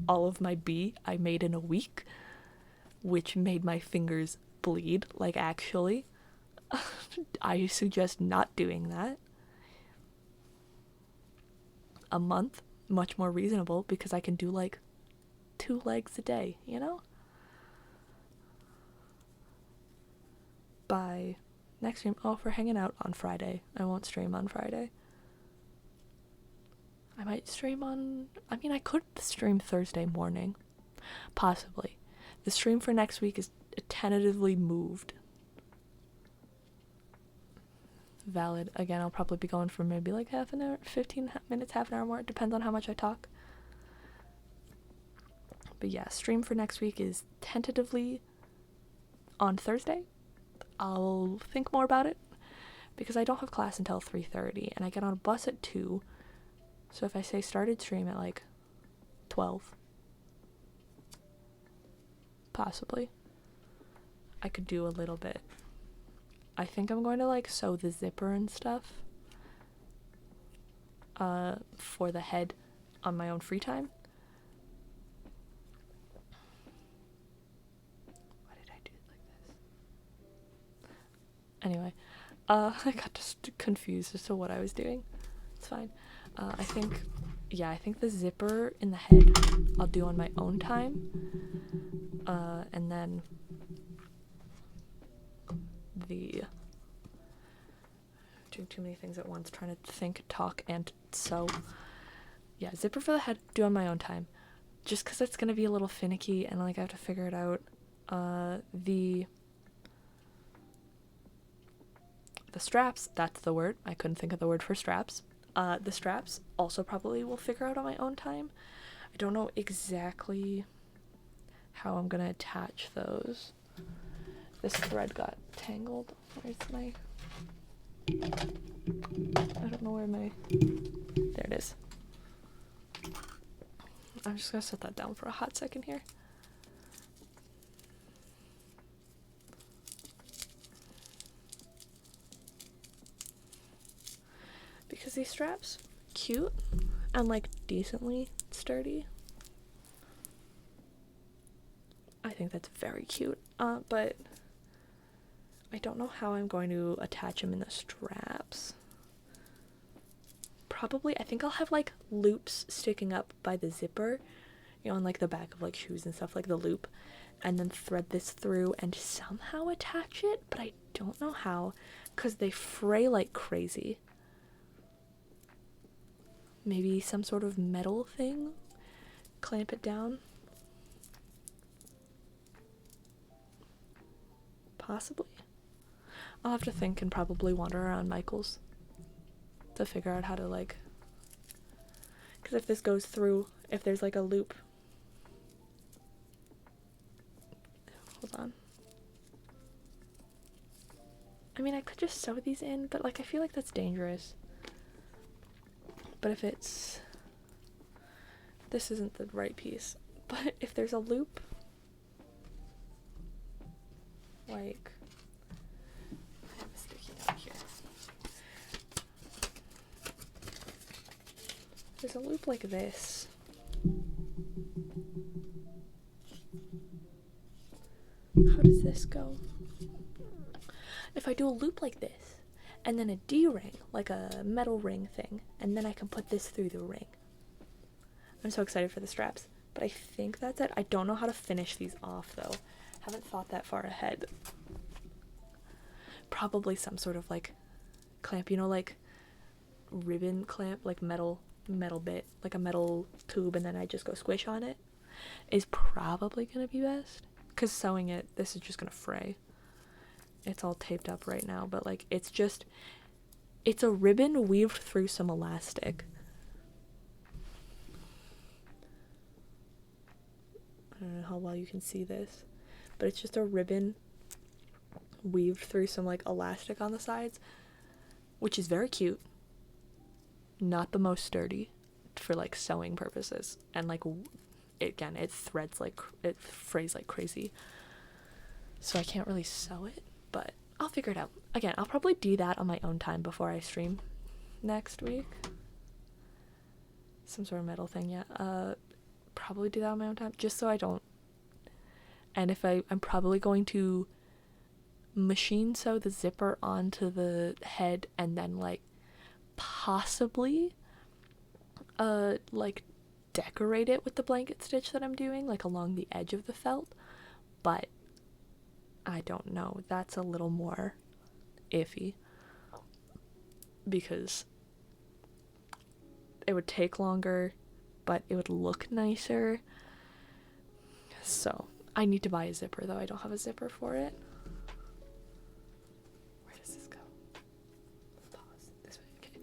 of my B I made in a week, which made my fingers bleed, like actually. I suggest not doing that. A month, much more reasonable, because I can do like 2 legs a day, you know? By next stream, if we're hanging out on Friday, I won't stream on Friday. I might stream on, I could stream Thursday morning, possibly. The stream for next week is tentatively moved. Valid. Again, I'll probably be going for maybe like half an hour, 15 minutes, half an hour more. It depends on how much I talk. But yeah, stream for next week is tentatively on Thursday. I'll think more about it because I don't have class until 3:30 and I get on a bus at 2. So if I say started stream at like 12, possibly, I could do a little bit. I think I'm going to like sew the zipper and stuff for the head on my own free time. Why did I do it like this? Anyway, I got just confused as to what I was doing. It's fine. I think the zipper in the head I'll do on my own time. And then doing too many things at once, trying to think, talk, and sew. Yeah, zipper for the head, do on my own time. Just because it's going to be a little finicky and like I have to figure it out. The straps, that's the word. I couldn't think of the word for straps. The straps also probably will figure out on my own time. I don't know exactly how I'm gonna attach those. This thread got tangled. Where's my... I don't know where my... There it is. I'm just gonna set that down for a hot second here. Because these straps, cute and like decently sturdy. I think that's very cute. But I don't know how I'm going to attach them in the straps. Probably, I think I'll have like loops sticking up by the zipper, you know, on like the back of like shoes and stuff, like the loop, and then thread this through and somehow attach it, but I don't know how, because they fray like crazy. Maybe some sort of metal thing, clamp it down. Possibly. I'll have to think and probably wander around Michael's to figure out how to like, because if this goes through, if there's like a loop, hold on. I mean, I could just sew these in, but like I feel like that's dangerous. But if it's, this isn't the right piece, but if there's a loop, like, I have a sticky note here. There's a loop like this. How does this go? If I do a loop like this, and then a D-ring, like a metal ring thing, and then I can put this through the ring. I'm so excited for the straps, but I think that's it. I don't know how to finish these off, though. Haven't thought that far ahead. Probably some sort of, like, clamp, you know, like, ribbon clamp, like metal bit, like a metal tube, and then I just go squish on it, is probably gonna be best. Because sewing it, this is just gonna fray. It's all taped up right now, but like it's a ribbon weaved through some elastic. I don't know how well you can see this, but it's just a ribbon weaved through some like elastic on the sides, which is very cute. Not the most sturdy for like sewing purposes, and like it threads like, it frays like crazy, so I can't really sew it. But I'll figure it out. Again, I'll probably do that on my own time before I stream next week. some sort of metal thing, yeah. Probably do that on my own time, just so I don't. And if I'm probably going to machine sew the zipper onto the head and then like possibly like decorate it with the blanket stitch that I'm doing, like along the edge of the felt. But I don't know, that's a little more iffy because it would take longer, but it would look nicer. So I need to buy a zipper, though I don't have a zipper for it. Where does this go? Pause. This way. Okay.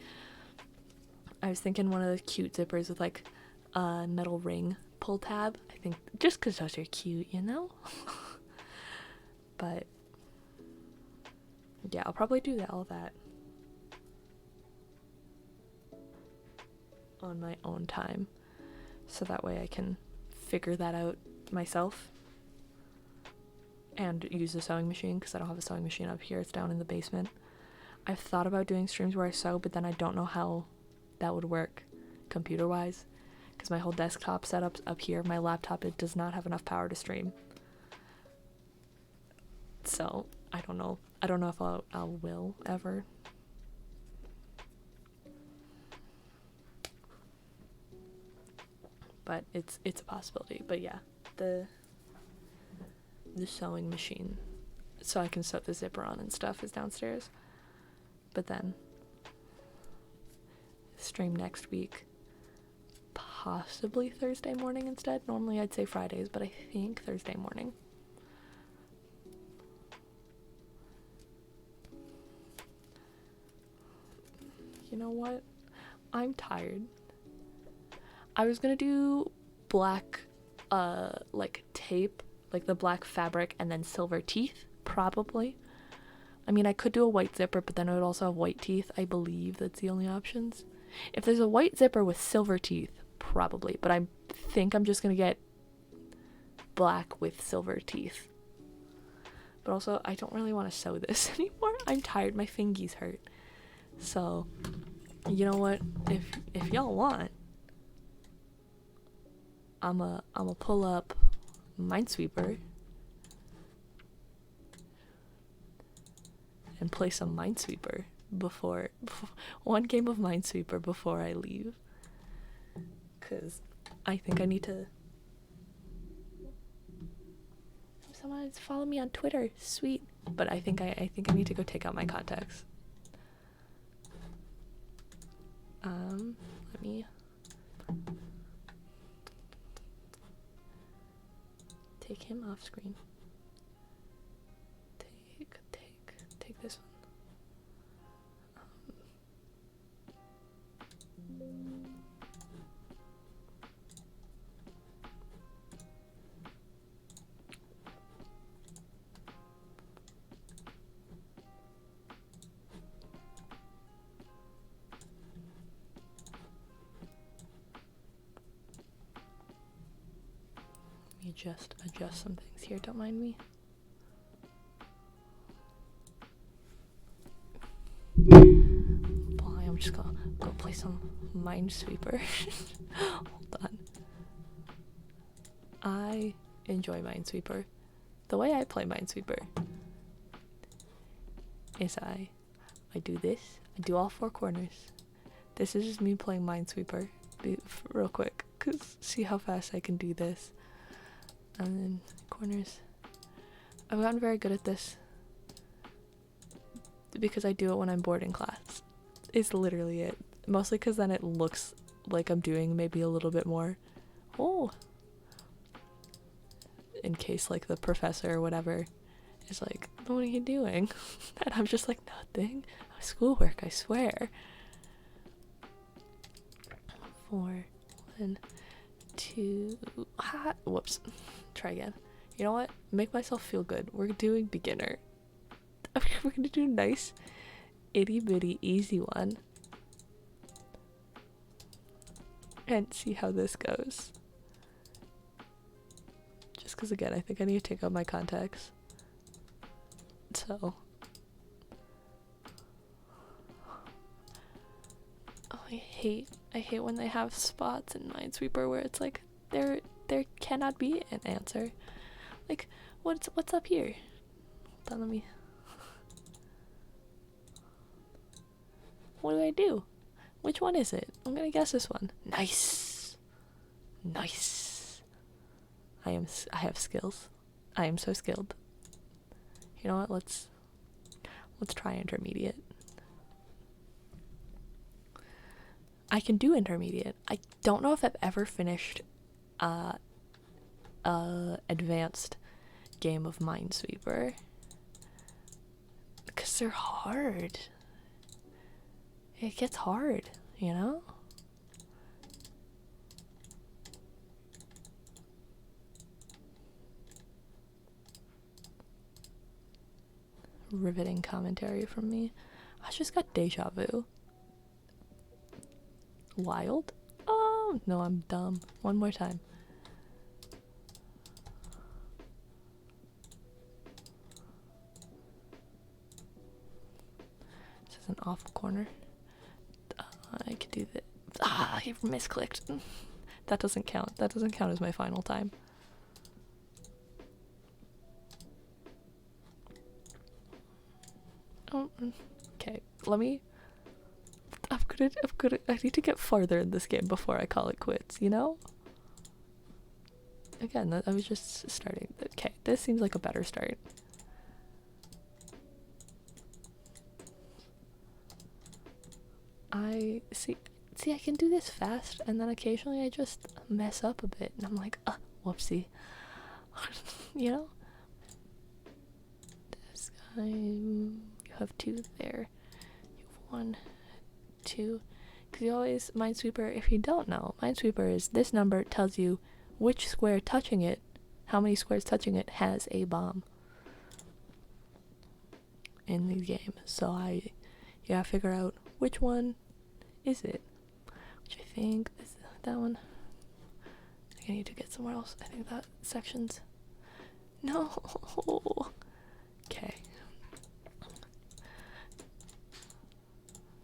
I was thinking one of the cute zippers with like a metal ring pull tab. I think just because those are cute, you know? But yeah, I'll probably do all that on my own time, so that way I can figure that out myself and use the sewing machine, because I don't have a sewing machine up here. It's down in the basement. I've thought about doing streams where I sew, but then I don't know how that would work computer wise, because my whole desktop setup's up here. My laptop, it does not have enough power to stream, so I don't know if I will ever. But it's a possibility. But yeah, the sewing machine, so I can sew the zipper on and stuff, is downstairs. But then stream next week, possibly Thursday morning instead. Normally I'd say Fridays, but I think Thursday morning. You know what? I'm tired. I was gonna do black like tape, like the black fabric, and then silver teeth, probably. I mean, I could do a white zipper, but then it would also have white teeth. I believe that's the only options. If there's a white zipper with silver teeth, probably, but I think I'm just gonna get black with silver teeth. But also, I don't really want to sew this anymore. I'm tired. My fingies hurt. So, you know what? If y'all want, I'ma pull up Minesweeper and play some Minesweeper before one game of Minesweeper before I leave, cause I think I need to. Someone follow me on Twitter, sweet. But I think I need to go take out my contacts. Let me take him off screen. Take this one. Let me just adjust some things here, don't mind me. Boy, I'm just gonna go play some Minesweeper. Hold on. I enjoy Minesweeper. The way I play Minesweeper is I do this, I do all four corners. This is just me playing Minesweeper real quick, cause see how fast I can do this. And then corners. I've gotten very good at this because I do it when I'm bored in class. It's literally it. Mostly because then it looks like I'm doing maybe a little bit more. Oh! In case like the professor or whatever is like, what are you doing? And I'm just like, nothing. Schoolwork, I swear. 4, 1, 2, whoops. Try again. You know what? Make myself feel good. We're doing beginner. We're gonna do a nice, itty bitty, easy one. And see how this goes. Just because, again, I think I need to take out my contacts. So. Oh, I hate when they have spots in Minesweeper where it's like there cannot be an answer. Like, what's up here? Hold on, let me. What do I do? Which one is it? I'm gonna guess this one. Nice. Nice. I have skills. I am so skilled. You know what? Let's try intermediate. I can do intermediate. I don't know if I've ever finished advanced game of Minesweeper. Because they're hard. It gets hard, you know? Riveting commentary from me. I just got deja vu. Wild? Oh, no, I'm dumb. One more time. This is an awful corner. I could do that. Ah, I misclicked. That doesn't count. That doesn't count as my final time. Oh, okay. Let me. I need to get farther in this game before I call it quits, you know? Again, I was just starting. Okay, this seems like a better start. I see, I can do this fast, and then occasionally I just mess up a bit, and I'm like, whoopsie. You know? This guy, you have 2 there. You have 1, 2. Because you always, Minesweeper, if you don't know, Minesweeper is this number tells you which square touching it, how many squares touching it has a bomb in the game. So you gotta figure out which one is it. Which I think is that one. I think I need to get somewhere else. I think that section's. No! Okay.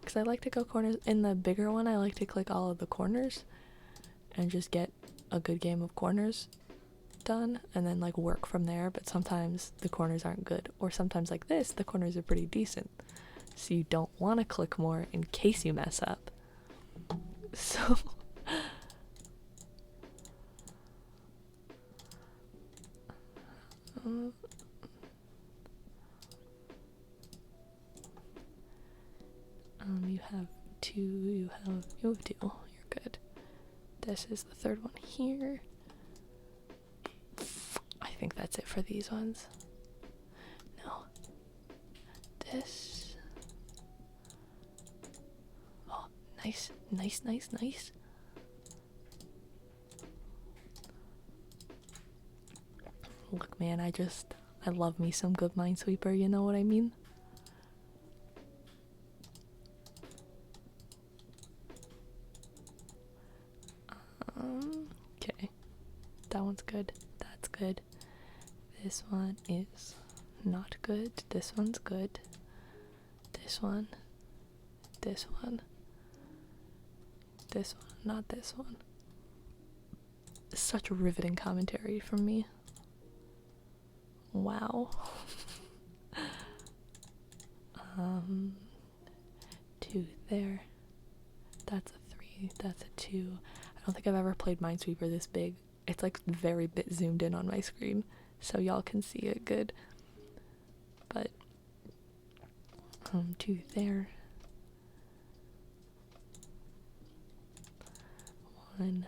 Because I like to go corners. In the bigger one, I like to click all of the corners and just get a good game of corners done and then like work from there. But sometimes the corners aren't good. Or sometimes like this, the corners are pretty decent. So you don't want to click more in case you mess up. So you have 2, you have 2, you're good. This is the 3rd one here. I think that's it for these ones. No. This. Oh, nice, nice, nice, nice. Look, man, I love me some good Minesweeper, you know what I mean? Okay. That one's good. That's good. This one is not good. This one's good. This one. This one. This one. Not this one. Such riveting commentary from me. Wow. 2 there. That's a 3. That's a 2. I don't think I've ever played Minesweeper this big. It's like very bit zoomed in on my screen, so y'all can see it good. But 2 there. 1.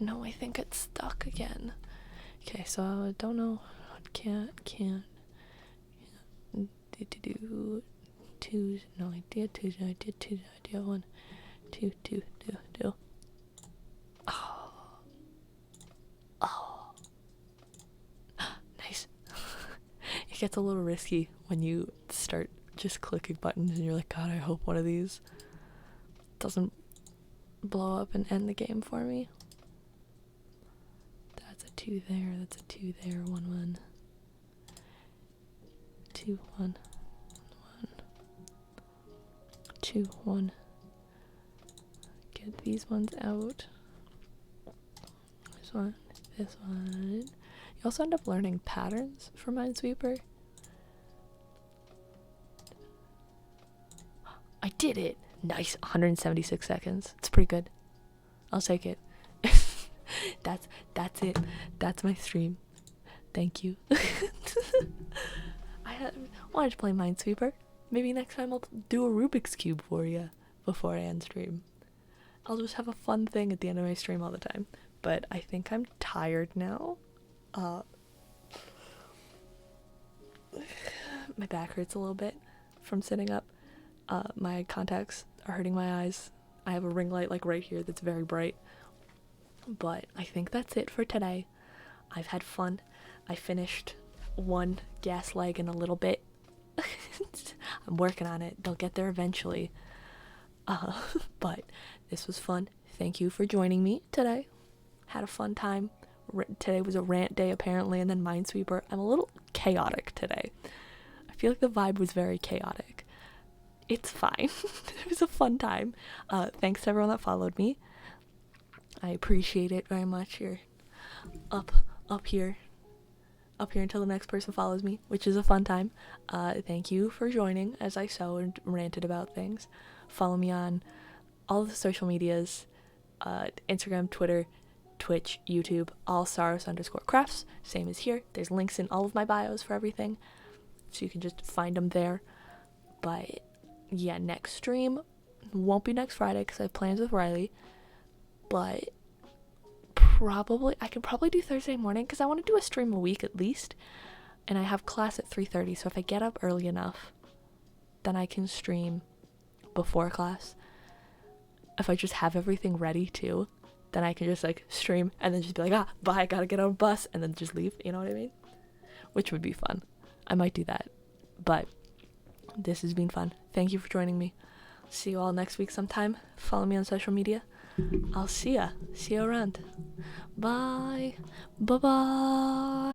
No, I think it's stuck again. Okay, so I don't know. Can't. Do 2. No, I did 2. I did 2. I did 1. 2. Oh. Nice. It gets a little risky when you start just clicking buttons and you're like, God, I hope one of these doesn't blow up and end the game for me. That's a 2 there. That's a 2 there. 1. 2, 1, 1, 2, 1. Get these ones out. This one, this one. You also end up learning patterns for Minesweeper. I did it! Nice, 176 seconds. It's pretty good. I'll take it. That's it. That's my stream. Thank you. I wanted to play Minesweeper. Maybe next time I'll do a Rubik's Cube for you before I end stream. I'll just have a fun thing at the end of my stream all the time. But I think I'm tired now. My back hurts a little bit from sitting up. My contacts are hurting my eyes. I have a ring light like right here that's very bright. But I think that's it for today. I've had fun. I finished one gas leg in a little bit. I'm working on it. They'll get there eventually. But this was fun. Thank you for joining me today. Had a fun time. Today was a rant day apparently, and then Minesweeper. I'm a little chaotic today. I feel like the vibe was very chaotic. It's fine. It was a fun time. Thanks to everyone that followed me. I appreciate it very much. You're up here until the next person follows me, which is a fun time. Thank you for joining as I sew and ranted about things. Follow me on all the social medias, Instagram, Twitter, Twitch, YouTube, all Saros_crafts, same as here. There's links in all of my bios for everything, so you can just find them there. But yeah, next stream won't be next Friday because I have plans with Riley, but I can probably do Thursday morning because I want to do a stream a week at least, and I have class at 3:30, so if I get up early enough, then I can stream before class. If I just have everything ready too, then I can just like stream and then just be like, bye, I gotta get on a bus, and then just leave, you know what I mean? Which would be fun. I might do that, but this has been fun. Thank you for joining me. See you all next week sometime. Follow me on social media. I'll see you around. Bye. Bye-bye.